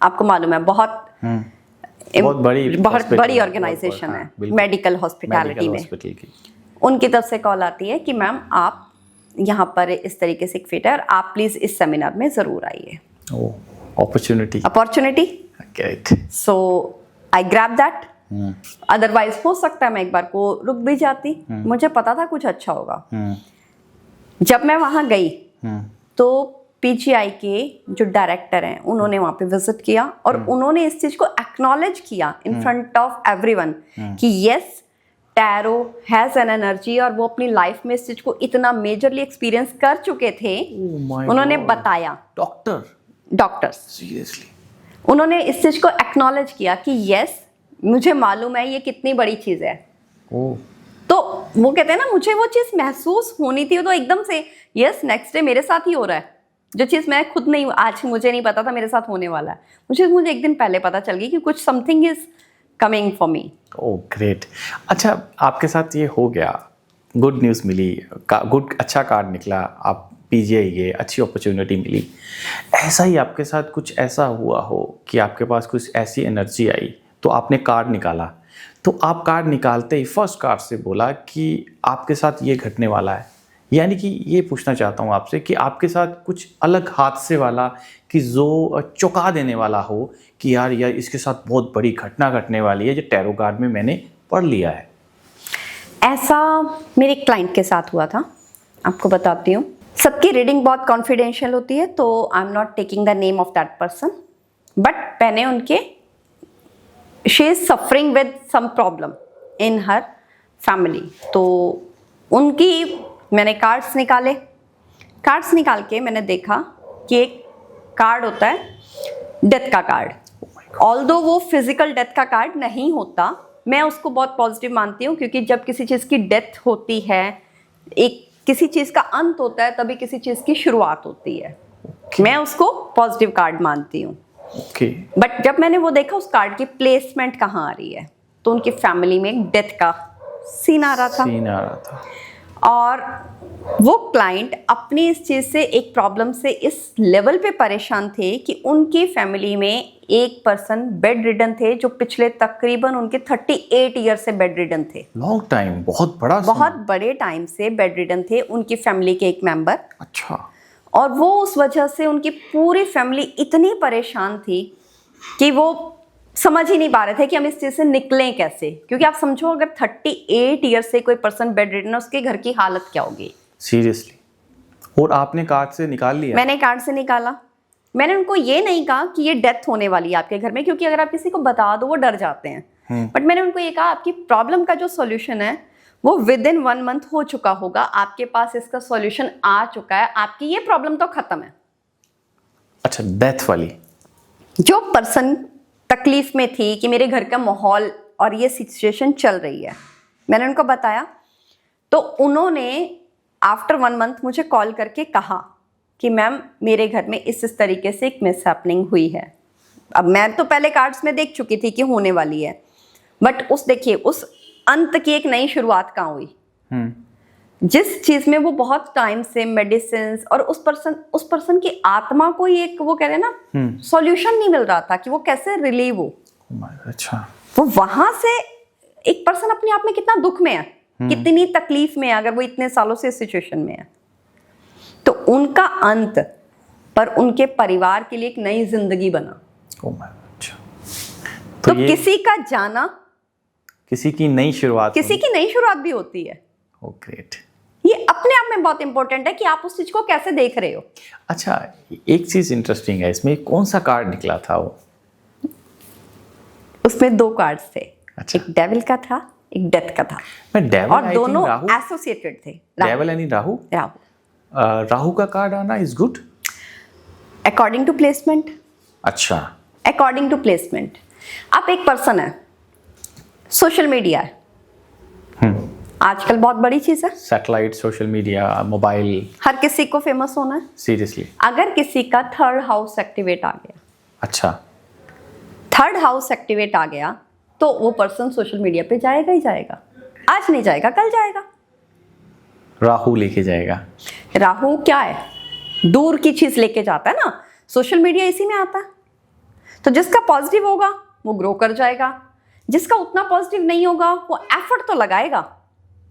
आपको मालूम है बहुत बड़ी ऑर्गेनाइजेशन है मेडिकल हॉस्पिटैलिटी में। उनकी तरफ से कॉल आती है कि मैम आप यहाँ पर इस तरीके से एक फिट है और आप प्लीज इस सेमिनार में जरूर आइए। Opportunity so I grab that. Otherwise हो सकता है मैं एक बार को रुक भी जाती। मुझे पता था कुछ अच्छा होगा। जब मैं वहां गई तो पीजीआई के जो डायरेक्टर हैं उन्होंने वहां पे विजिट किया और उन्होंने इस चीज को एक्नॉलेज किया इन फ्रंट ऑफ एवरीवन कि yes tarot has an energy, और वो अपनी लाइफ में इस चीज को इतना मेजरली एक्सपीरियंस कर चुके थे। उन्होंने बताया, डॉक्टर्स सीरियसली उन्होंने इस चीज को एक्नॉलेज किया कि यस मुझे मालूम है ये कितनी बड़ी चीज है। तो वो कहते हैं ना, मुझे वो चीज महसूस होनी थी, तो एकदम से यस नेक्स्ट डे मेरे साथ ही हो रहा है। जो चीज मैं खुद नहीं, आज मुझे नहीं पता था मेरे साथ होने वाला है, मुझे एक दिन पहले पता चल गई कि कुछ something is coming for me. Oh great. अच्छा आपके साथ ये हो गया, गुड न्यूज़ मिली, अच्छा कार्ड निकला, आप पीजीआई गए, अच्छी अपॉर्चुनिटी मिली। ऐसा ही आपके साथ कुछ ऐसा हुआ हो कि आपके पास कुछ ऐसी एनर्जी आई तो आपने कार्ड निकाला, तो आप कार्ड निकालते ही फर्स्ट कार्ड से बोला कि आपके साथ ये घटने वाला है, यानी कि ये पूछना चाहता हूँ आपसे कि आपके साथ कुछ अलग हादसे वाला कि जो चौंका देने वाला हो कि यार इसके साथ बहुत बड़ी घटना घटने वाली है, जो टैरो कार्ड में मैंने पढ़ लिया है। ऐसा मेरे क्लाइंट के साथ हुआ था, आपको बताती हूँ। सबकी रीडिंग बहुत कॉन्फिडेंशियल होती है तो I am not taking the name of that person, but मैंने उनके she is suffering with some problem in her family, तो उनकी मैंने कार्ड्स निकाले। कार्ड्स निकाल के मैंने देखा कि एक कार्ड होता है डेथ का कार्ड। ऑल्दो वो फिजिकल डेथ का कार्ड नहीं होता, मैं उसको बहुत पॉजिटिव मानती हूँ, क्योंकि जब किसी चीज़ की डेथ होती है, एक किसी चीज़ का अंत होता है, तभी किसी चीज़ की शुरुआत होती है। मैं उसको पॉजिटिव कार्ड मानती हूँ। बट जब मैंने वो देखा उस कार्ड की प्लेसमेंट कहाँ आ रही है, तो उनकी फैमिली में एक डेथ का सीन आ रहा था। और वो क्लाइंट अपनी इस चीज़ से, एक प्रॉब्लम से इस लेवल पे परेशान थे कि उनकी फैमिली में एक पर्सन बेड रिडन थे, जो पिछले तकरीबन उनके 38 ईयर से बेड रिडन थे। लॉन्ग टाइम, बहुत बड़े टाइम से बेड रिडन थे उनकी फैमिली के एक मेंबर। अच्छा। और वो उस वजह से उनकी पूरी फैमिली इतनी परेशान थी कि वो समझ ही नहीं पा रहे थे कि हम इस चीज़ से निकलें कैसे। क्योंकि आप समझो, अगर 38 ईयर से कोई पर्सन बेड रिडन है, उसके घर की हालत क्या होगी। सीरियसली? और आपने कार्ड से निकाल लिया? मैंने कार्ड से निकाला। मैंने उनको ये नहीं कहा कि ये डेथ होने वाली है आपके घर में, क्योंकि अगर आप किसी को बता दो वो डर जाते हैं। बट मैंने उनको ये कहा आपकी प्रॉब्लम का जो सॉल्यूशन है वो विद इन 1 मंथ हो चुका होगा, आपके पास इसका सॉल्यूशन आ चुका है, आपकी ये प्रॉब्लम तो खत्म है। अच्छा, डेथ वाली? जो पर्सन तकलीफ में थी कि मेरे घर का माहौल और ये सिचुएशन चल रही है, मैंने उनको बताया, तो उन्होंने आफ्टर 1 मंथ मुझे कॉल करके कहा कि मैम मेरे घर में इस तरीके से एक मिसहैपनिंग हुई है। अब मैं तो पहले कार्ड्स में देख चुकी थी कि होने वाली है, बट देखिए उस अंत की एक नई शुरुआत कहाँ हुई। जिस चीज में वो बहुत टाइम से मेडिसिन और उस पर्सन की आत्मा को एक वो कह रहे हैं ना सॉल्यूशन नहीं मिल रहा था कि वो कैसे रिलीव हो। अच्छा, वो वहां से एक पर्सन अपने आप में कितना दुख में है, कितनी तकलीफ में है, अगर वो इतने सालों से इस सिचुएशन में है, तो उनका अंत पर उनके परिवार के लिए एक नई जिंदगी बना। अच्छा, तो किसी का जाना किसी की नई शुरुआत भी होती है। Oh great. ये अपने आप में बहुत इंपॉर्टेंट है कि आप उस चीज को कैसे देख रहे हो। अच्छा, एक चीज इंटरेस्टिंग है इसमें, कौन सा कार्ड निकला था वो? उसमें 2 कार्ड्स थे। अच्छा। एक डेविल का था, एक डेथ का था। डेविल, और दोनों एसोसिएटेड थे। डेविल यानी राहु? राहु का कार्ड आना is good according to placement. अच्छा, अकॉर्डिंग टू प्लेसमेंट। आप एक पर्सन है, सोशल मीडिया है, आजकल बहुत बड़ी चीज है, सैटेलाइट, सोशल मीडिया, मोबाइल, हर किसी को फेमस होना है। सीरियसली? अगर किसी का 3rd हाउस एक्टिवेट आ गया, अच्छा, 3rd हाउस एक्टिवेट आ गया, तो वो पर्सन सोशल मीडिया पे जाएगा ही जाएगा। आज नहीं जाएगा, कल जाएगा। राहु लेके जाएगा। राहु क्या है? दूर की चीज लेके जाता है ना, सोशल मीडिया इसी में आता है। तो जिसका पॉजिटिव होगा वो ग्रो कर जाएगा, जिसका उतना पॉजिटिव नहीं होगा वो एफर्ट तो लगाएगा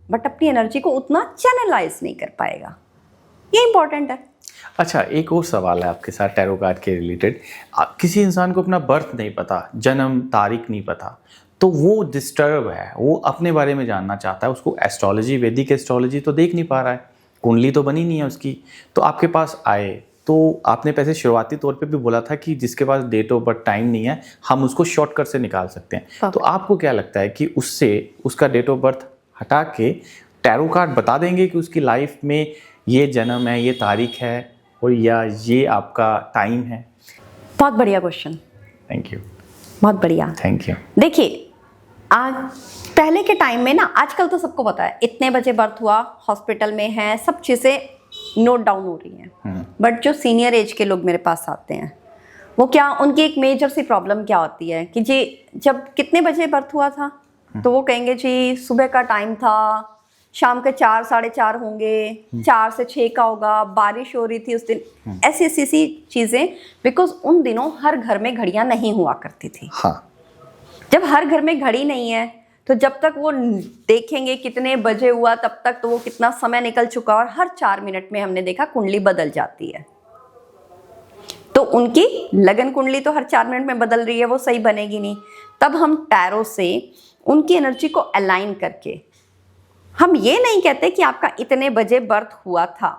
बट अपनी एनर्जी को उतना चैनलाइज नहीं कर पाएगा। ये इंपॉर्टेंट है। अच्छा, एक और सवाल है आपके साथ टैरो कार्ड के रिलेटेड। किसी इंसान को अपना बर्थ नहीं पता, जन्म तारीख नहीं पता, तो वो डिस्टर्ब है, वो अपने बारे में जानना चाहता है, उसको एस्ट्रोलॉजी, वैदिक एस्ट्रोलॉजी तो देख नहीं पा रहा है, कुंडली तो बनी नहीं है उसकी, तो आपके पास आए, तो आपने पैसे शुरुआती तौर पे भी बोला था कि जिसके पास डेट ऑफ बर्थ टाइम नहीं है हम उसको शॉर्टकट से निकाल सकते हैं। तो आपको क्या लगता है कि उससे उसका डेट ऑफ बर्थ हटा के टैरो कार्ड बता देंगे कि उसकी लाइफ में ये जन्म है, ये तारीख है और या ये आपका टाइम है? बहुत बढ़िया क्वेश्चन। Thank you. बहुत बढ़िया, थैंक यू। देखिए, आज पहले के टाइम में ना, आजकल तो सबको पता है इतने बजे बर्थ हुआ, हॉस्पिटल में है, सब चीज़ें नोट डाउन हो रही हैं। बट जो सीनियर एज के लोग मेरे पास आते हैं, वो क्या, उनकी एक मेजर सी प्रॉब्लम क्या होती है कि जी जब कितने बजे बर्थ हुआ था, तो वो कहेंगे जी सुबह का टाइम था, शाम के 4, 4:30 होंगे, 4 से 6 का होगा, बारिश हो रही थी उस दिन, ऐसी ऐसी सी चीज़ें। बिकॉज उन दिनों हर घर में घड़ियाँ नहीं हुआ करती थी। हाँ, जब हर घर में घड़ी नहीं है तो जब तक वो देखेंगे कितने बजे हुआ, तब तक तो वो कितना समय निकल चुका, और हर 4 मिनट में हमने देखा कुंडली बदल जाती है। तो उनकी लगन कुंडली तो हर 4 मिनट में बदल रही है, वो सही बनेगी नहीं। तब हम टैरो से उनकी एनर्जी को अलाइन करके, हम ये नहीं कहते कि आपका इतने बजे बर्थ हुआ था,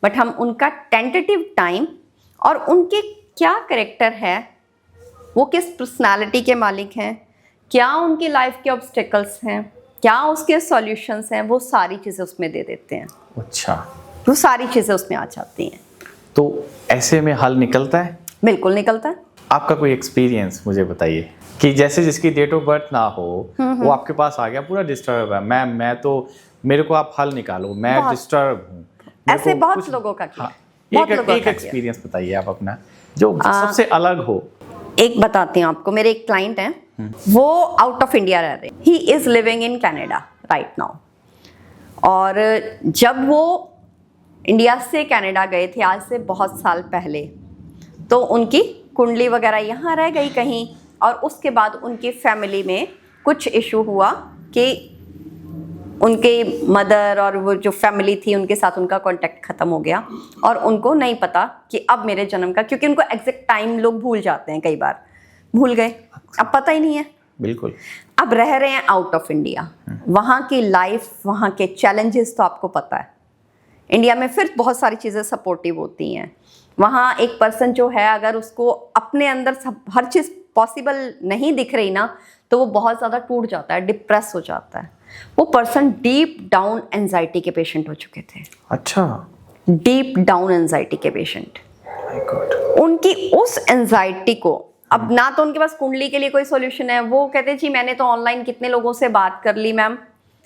बट हम उनका टेंटेटिव टाइम और उनके क्या कैरेक्टर है, वो किस पर्सनालिटी के मालिक हैं, क्या उनकी लाइफ के ऑब्स्टेकल्स हैं, क्या उसके सॉल्यूशंस हैं, वो सारी चीज़ें उसमें दे देते हैं। अच्छा, वो सारी चीज़ें उसमें आ जाती हैं। तो ऐसे में हल निकलता है? बिल्कुल निकलता है। आपका कोई एक्सपीरियंस मुझे बताइए कि जैसे जिसकी डेट ऑफ बर्थ ना हो वो आपके पास आ गया, पूरा डिस्टर्ब है, मैं तो, मेरे को आप हल निकालो, मैं डिस्टर्ब हूँ। ऐसे बहुत लोगों का किया। एक एक्सपीरियंस बताइए आप अपना जो सबसे अलग हो। एक बताती हूँ आपको, मेरे एक क्लाइंट हैं, वो आउट ऑफ इंडिया रह रहे हैं, he is living in Canada right now. और जब वो इंडिया से कनाडा गए थे आज से बहुत साल पहले, तो उनकी कुंडली वगैरह यहाँ रह गई कहीं, और उसके बाद उनकी फैमिली में कुछ इशू हुआ कि उनके मदर और वो जो फैमिली थी उनके साथ उनका कांटेक्ट ख़त्म हो गया, और उनको नहीं पता कि अब मेरे जन्म का, क्योंकि उनको एग्जैक्ट टाइम लोग भूल जाते हैं, कई बार भूल गए, अब पता ही नहीं है। बिल्कुल। अब रह रहे हैं आउट ऑफ इंडिया, वहाँ की लाइफ, वहाँ के चैलेंजेस तो आपको पता है इंडिया में फिर बहुत सारी चीज़ें सपोर्टिव होती हैं। वहाँ एक पर्सन जो है अगर उसको अपने अंदर हर चीज़ पॉसिबल नहीं दिख रही ना, तो वो बहुत ज़्यादा टूट जाता है, डिप्रेस हो जाता है। वो पर्सन डीप डाउन एंजाइटी के पेशेंट हो चुके थे। अच्छा, डीप डाउन एंजाइटी के पेशेंट। My God. उनकी उस एंजाइटी को अब ना तो उनके पास कुंडली के लिए कोई सॉल्यूशन है। वो कहते जी मैंने तो ऑनलाइन कितने लोगों से बात कर ली मैम,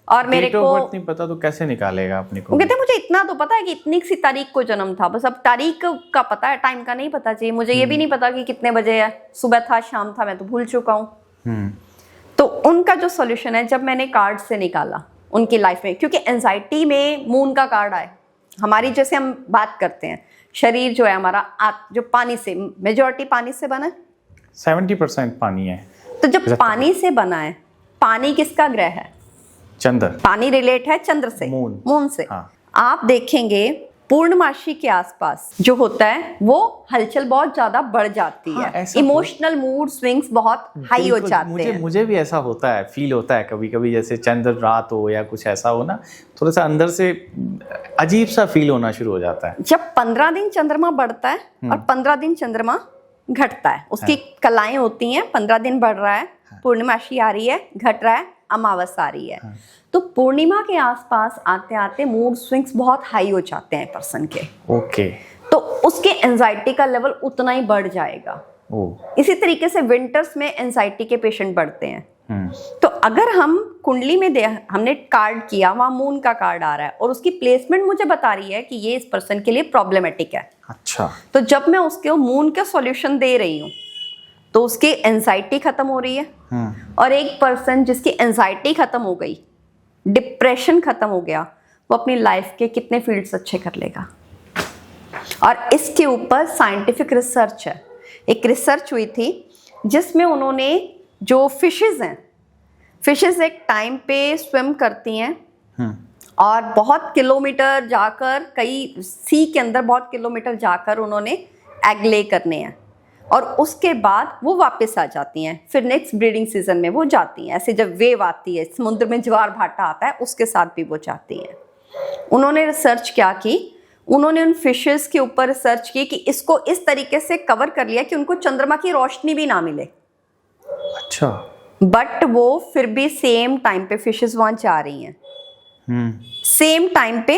और मेरे डेट ऑफ को बर्थ नहीं पता तो कैसे निकालेगा अपने को? वो कहते मुझे इतना तो पता है कि इतनी सी तारीख को जन्म था, बस अब तारीख का पता है, टाइम का नहीं पता चाहिए मुझे। ये भी नहीं पता कि कितने बजे है, सुबह था शाम था, मैं तो भूल चुका हूँ। तो उनका जो सॉल्यूशन है, जब मैंने कार्ड से निकाला उनकी लाइफ में, क्योंकि एंजाइटी में मून का कार्ड आए। हमारी जैसे हम बात करते हैं, शरीर जो है हमारा जो पानी से, मेजॉरिटी पानी से बना है, 70% पानी है। तो जब पानी से बना है, पानी किसका ग्रह है? चंद्र। पानी रिलेट है चंद्र से, मून से। हाँ। आप देखेंगे पूर्णमासी के आसपास जो होता है वो हलचल बहुत ज्यादा बढ़ जाती हाँ, है, ऐसा इमोशनल मूड स्विंग्स बहुत हाई हो जाते हैं। मुझे भी ऐसा होता है, फील होता है कभी कभी, जैसे चंद्र रात हो या कुछ ऐसा हो ना, थोड़ा सा अंदर से अजीब सा फील होना शुरू हो जाता है। जब 15 दिन चंद्रमा बढ़ता है और 15 दिन चंद्रमा घटता है, उसकी कलाएं होती हैं। 15 दिन बढ़ रहा है, पूर्णमासी आ रही है, घट रहा है, अमावस आ रही है। तो पूर्णिमा के आसपास आते आते मूड स्विंग्स बहुत हाई हो जाते हैं पर्सन के। ओके। तो उसके एंजाइटी का लेवल उतना ही बढ़ जाएगा। इसी तरीके से विंटर्स में एंजाइटी के पेशेंट बढ़ते हैं। तो अगर हम कुंडली में हमने कार्ड किया, वहां मून का कार्ड आ रहा है और उसकी प्लेसमेंट मुझे बता रही है कि ये इस पर्सन के लिए प्रॉब्लमेटिक है। अच्छा। तो जब मैं उसके मून का सॉल्यूशन दे रही हूँ तो उसकी एंजाइटी खत्म हो रही है। और एक पर्सन जिसकी एंजाइटी खत्म हो गई, डिप्रेशन खत्म हो गया, वो अपनी लाइफ के कितने फील्ड्स अच्छे कर लेगा। और इसके ऊपर साइंटिफिक रिसर्च है। एक रिसर्च हुई थी जिसमें उन्होंने जो फिशेस हैं, फिशेस एक टाइम पे स्विम करती हैं और बहुत किलोमीटर जाकर, कई सी के अंदर बहुत किलोमीटर जाकर उन्होंने एग ले करने हैं और उसके बाद वो वापस आ जाती हैं। फिर नेक्स्ट ब्रीडिंग सीजन में वो जाती हैं। ऐसे जब वेव आती है, समुद्र में ज्वार भाटा आता है, उसके साथ भी वो जाती हैं। उन्होंने रिसर्च क्या की, उन्होंने उन फिशेस के ऊपर रिसर्च की कि इसको इस तरीके से कवर कर लिया कि उनको चंद्रमा की रोशनी भी ना मिले। अच्छा। बट वो फिर भी सेम टाइम पे फिशेस वहां जा रही हैं, सेम टाइम पे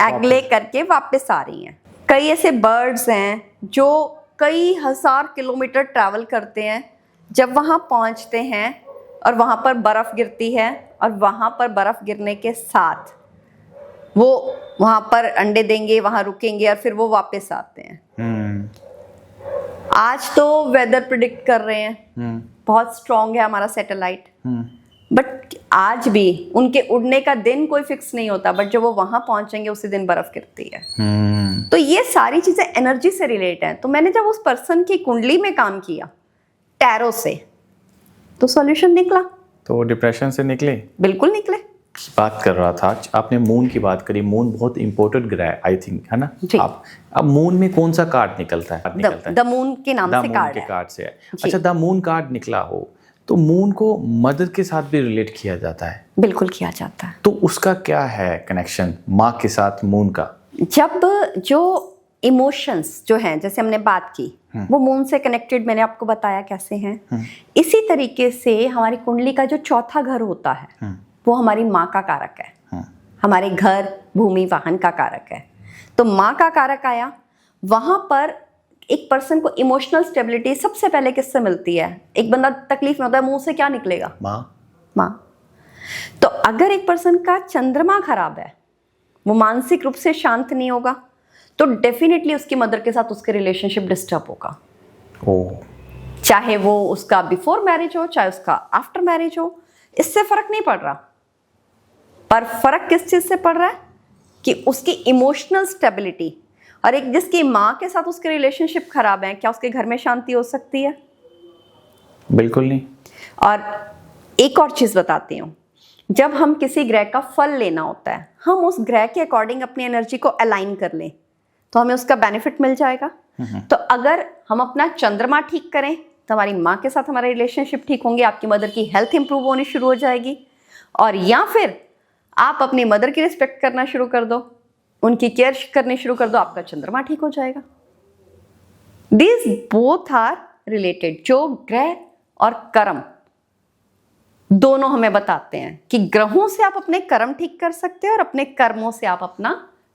एग ले करके वापस आ रही हैं। कई ऐसे बर्ड्स हैं जो कई हजार किलोमीटर ट्रैवल करते हैं, जब वहां पहुंचते हैं और वहां पर बर्फ गिरती है और वहां पर बर्फ गिरने के साथ वो वहां पर अंडे देंगे, वहां रुकेंगे और फिर वो वापस आते हैं। आज तो वेदर प्रिडिक्ट कर रहे हैं, बहुत स्ट्रांग है हमारा सैटेलाइट, बट आज भी उनके उड़ने का दिन कोई फिक्स नहीं होता। बट जब वो वहां पहुंचेंगे उसी दिन बर्फ गिरती है। तो ये सारी चीजें एनर्जी से रिलेट हैं। तो मैंने जब उस पर्सन की कुंडली में काम किया टैरो से, तो सॉल्यूशन निकला। तो डिप्रेशन से निकले? बिल्कुल निकले। बात कर रहा था, आपने मून की बात करी। मून बहुत इंपॉर्टेंट ग्रह है, आई थिंक, है ना? आप अब मून में कौन सा कार्ड निकलता है? द मून के नाम से कार्ड है। कार्ड से है। अच्छा, द मून कार्ड निकला हो तो मून को मदर के साथ भी रिलेट किया जाता है? बिल्कुल किया जाता है। तो उसका क्या है कनेक्शन माँ के साथ मून का? जब जो इमोशंस जो हैं, जैसे हमने बात की, वो मून से कनेक्टेड, मैंने आपको बताया कैसे हैं। इसी तरीके से हमारी कुंडली का जो चौथा घर होता है वो हमारी माँ का कारक है। हमारे घर, भूमि, वाहन का कारक है। तो माँ का कारक आया, वहां पर एक पर्सन को इमोशनल स्टेबिलिटी सबसे पहले किससे मिलती है? एक बंदा तकलीफ में होता है, मुंह से क्या निकलेगा? माँ। तो अगर एक पर्सन का चंद्रमा खराब है, वो मानसिक रूप से शांत नहीं होगा, तो डेफिनेटली उसकी मदर के साथ उसके रिलेशनशिप डिस्टर्ब होगा। चाहे वो उसका बिफोर मैरिज हो, चाहे उसका आफ्टर मैरिज हो, इससे फर्क नहीं पड़ रहा। पर फर्क किस चीज से पड़ रहा है कि उसकी इमोशनल स्टेबिलिटी। और एक जिसकी माँ के साथ उसके रिलेशनशिप खराब है, क्या उसके घर में शांति हो सकती है? बिल्कुल नहीं। और एक और चीज बताती हूँ, जब हम किसी ग्रह का फल लेना होता है, हम उस ग्रह के अकॉर्डिंग अपनी एनर्जी को अलाइन कर लें तो हमें उसका बेनिफिट मिल जाएगा। तो अगर हम अपना चंद्रमा ठीक करें तो हमारी माँ के साथ हमारे रिलेशनशिप ठीक होंगे, आपकी मदर की हेल्थ इंप्रूव होनी शुरू हो जाएगी। और या फिर आप अपनी मदर की रिस्पेक्ट करना शुरू कर दो, उनकी केयर करनी शुरू कर दो, आपका चंद्रमा ठीक हो जाएगा। These both are related। जो ग्रह और कर्म दोनों हमें बताते हैं कि ग्रहों से आप अपने कर्म ठीक कर सकते हो और अपने कर्मों से आप अपना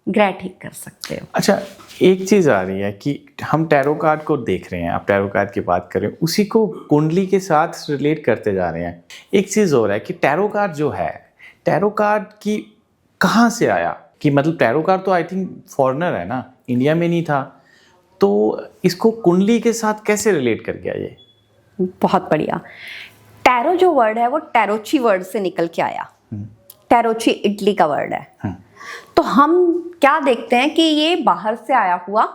ग्रह ठीक कर सकते हो। अच्छा, एक चीज़ आ रही है कि हम टैरो कार्ड को देख रहे हैं, आप टैरो कार्ड की बात कर रहे हैं, उसी को कुंडली के साथ रिलेट करते जा रहे हैं। एक चीज़ हो रहा है कि टैरो कार्ड जो है, टैरो कार्ड की कहाँ से आया? कि मतलब टैरो कार्ड तो आई थिंक फॉरेनर है ना, इंडिया में नहीं था, तो इसको कुंडली के साथ कैसे रिलेट कर गया ये? बहुत बढ़िया। टैरो जो वर्ड है वो टैरोची वर्ड से निकल के आया। टैरोची इटली का वर्ड है। तो हम क्या देखते हैं कि ये बाहर से आया हुआ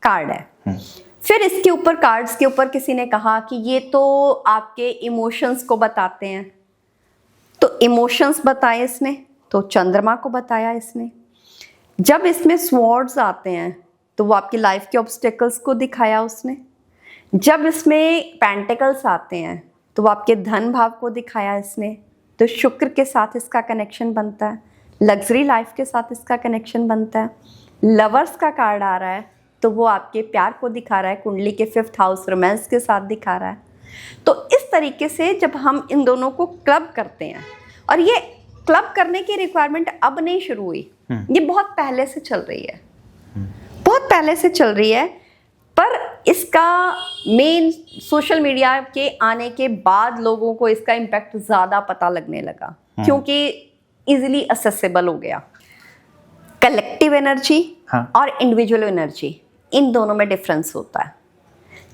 कार्ड है। फिर इसके ऊपर, कार्ड्स के ऊपर किसी ने कहा कि ये तो आपके इमोशंस को बताते हैं, तो इमोशंस बताए इसने, तो चंद्रमा को बताया इसने। जब इसमें स्वॉर्ड्स आते हैं तो वो आपकी लाइफ के ऑब्स्टेकल्स को दिखाया उसने। जब इसमें पेंटिकल्स आते हैं तो वो आपके धन भाव को दिखाया इसने। तो शुक्र के साथ इसका कनेक्शन बनता है, लग्जरी लाइफ के साथ इसका कनेक्शन बनता है। लवर्स का कार्ड आ रहा है तो वो आपके प्यार को दिखा रहा है, कुंडली के 5th हाउस रोमांस के साथ दिखा रहा है। तो इस तरीके से जब हम इन दोनों को क्लब करते हैं, और ये क्लब करने की रिक्वायरमेंट अब नहीं शुरू हुई, ये बहुत पहले से चल रही है, बहुत पहले से चल रही है। पर इसका मेन सोशल मीडिया के आने के बाद लोगों को इसका इम्पैक्ट ज़्यादा पता लगने लगा, क्योंकि इजीली असेसेबल हो गया। कलेक्टिव एनर्जी और इंडिविजुअल एनर्जी, इन दोनों में डिफरेंस होता है।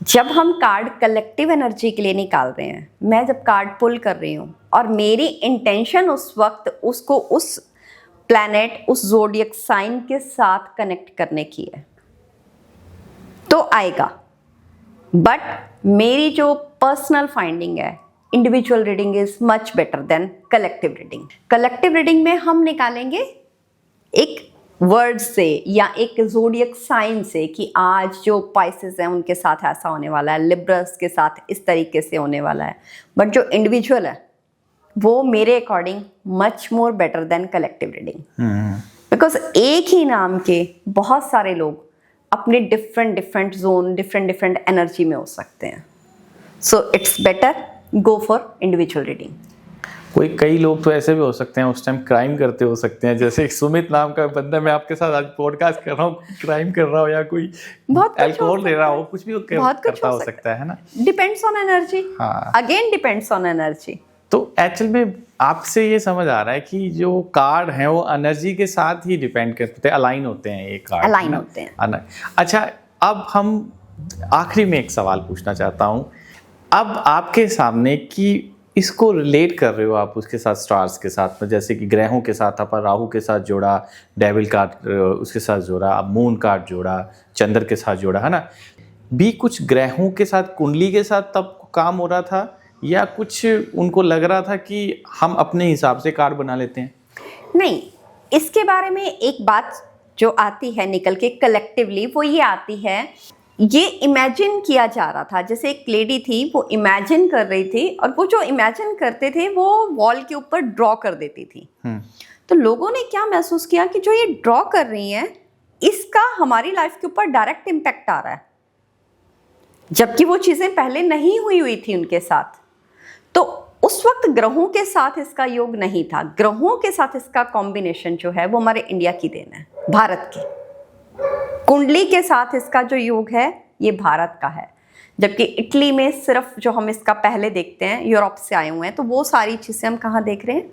जब हम कार्ड कलेक्टिव एनर्जी के लिए निकाल रहे हैं, मैं जब कार्ड पुल कर रही हूँ और मेरी इंटेंशन उस वक्त उसको उस प्लैनेट, उस ज़ोडिएक साइन के साथ कनेक्ट करने की है, तो आएगा। बट मेरी जो पर्सनल फाइंडिंग है, individual reading is much better than collective reading. Collective reading में हम निकालेंगे एक वर्ड से या एक ज़ोडिएक साइन से कि आज जो पाइसेस हैं उनके साथ ऐसा होने वाला है, लिब्रस के साथ इस तरीके से होने वाला है। बट जो इंडिविजुअल है वो मेरे according much more better than collective reading, because एक ही नाम के बहुत सारे लोग अपने डिफरेंट जोन, डिफरेंट एनर्जी में हो सकते हैं। So it's better go for individual reading. कई लोग तो ऐसे भी हो सकते हैं, उस टाइम क्राइम करते हो सकते हैं, जैसे एक सुमित नाम का बंदा, मैं आपके साथ आज पॉडकास्ट कर रहा हूँ, क्राइम कर रहा हो या कोई अल्कोहल ले रहा हो, कुछ भी करता हो सकता है ना। Depends on energy. Again depends on energy. तो एक्चुअल में आपसे ये समझ आ रहा है कि जो कार्ड हैं वो एनर्जी के साथ ही डिपेंड करते हैं, अलाइन होते हैं, ये कार्ड अलाइन होते हैं। अच्छा, अब हम आखिरी में एक सवाल पूछना चाहता हूँ। अब आपके सामने कि इसको रिलेट कर रहे हो आप उसके साथ, स्टार्स के साथ में, जैसे कि ग्रहों के साथ अपन राहु के साथ जोड़ा, डेविल कार्ड उसके साथ जोड़ा, अब मून कार्ड जोड़ा, चंद्र के साथ जोड़ा, है ना। भी कुछ ग्रहों के साथ, कुंडली के साथ तब काम हो रहा था, या कुछ उनको लग रहा था कि हम अपने हिसाब से कार्ड बना लेते हैं? नहीं, इसके बारे में एक बात जो आती है निकल के कलेक्टिवली, वो ये आती है, ये इमेजिन किया जा रहा था। जैसे एक लेडी थी, वो इमेजिन कर रही थी, और वो जो इमेजिन करते थे वो वॉल के ऊपर ड्रॉ कर देती थी। तो लोगों ने क्या महसूस किया कि जो ये ड्रॉ कर रही हैं, इसका हमारी लाइफ के ऊपर डायरेक्ट इम्पैक्ट आ रहा है, जबकि वो चीज़ें पहले नहीं हुई थी उनके साथ। तो उस वक्त ग्रहों के साथ इसका योग नहीं था। ग्रहों के साथ इसका कॉम्बिनेशन जो है वो हमारे इंडिया की देन है, भारत की। कुंडली के साथ इसका जो योग है ये भारत का है, जबकि इटली में सिर्फ जो हम इसका पहले देखते हैं, यूरोप से आए हुए हैं। तो वो सारी चीज़ें हम कहाँ देख रहे हैं?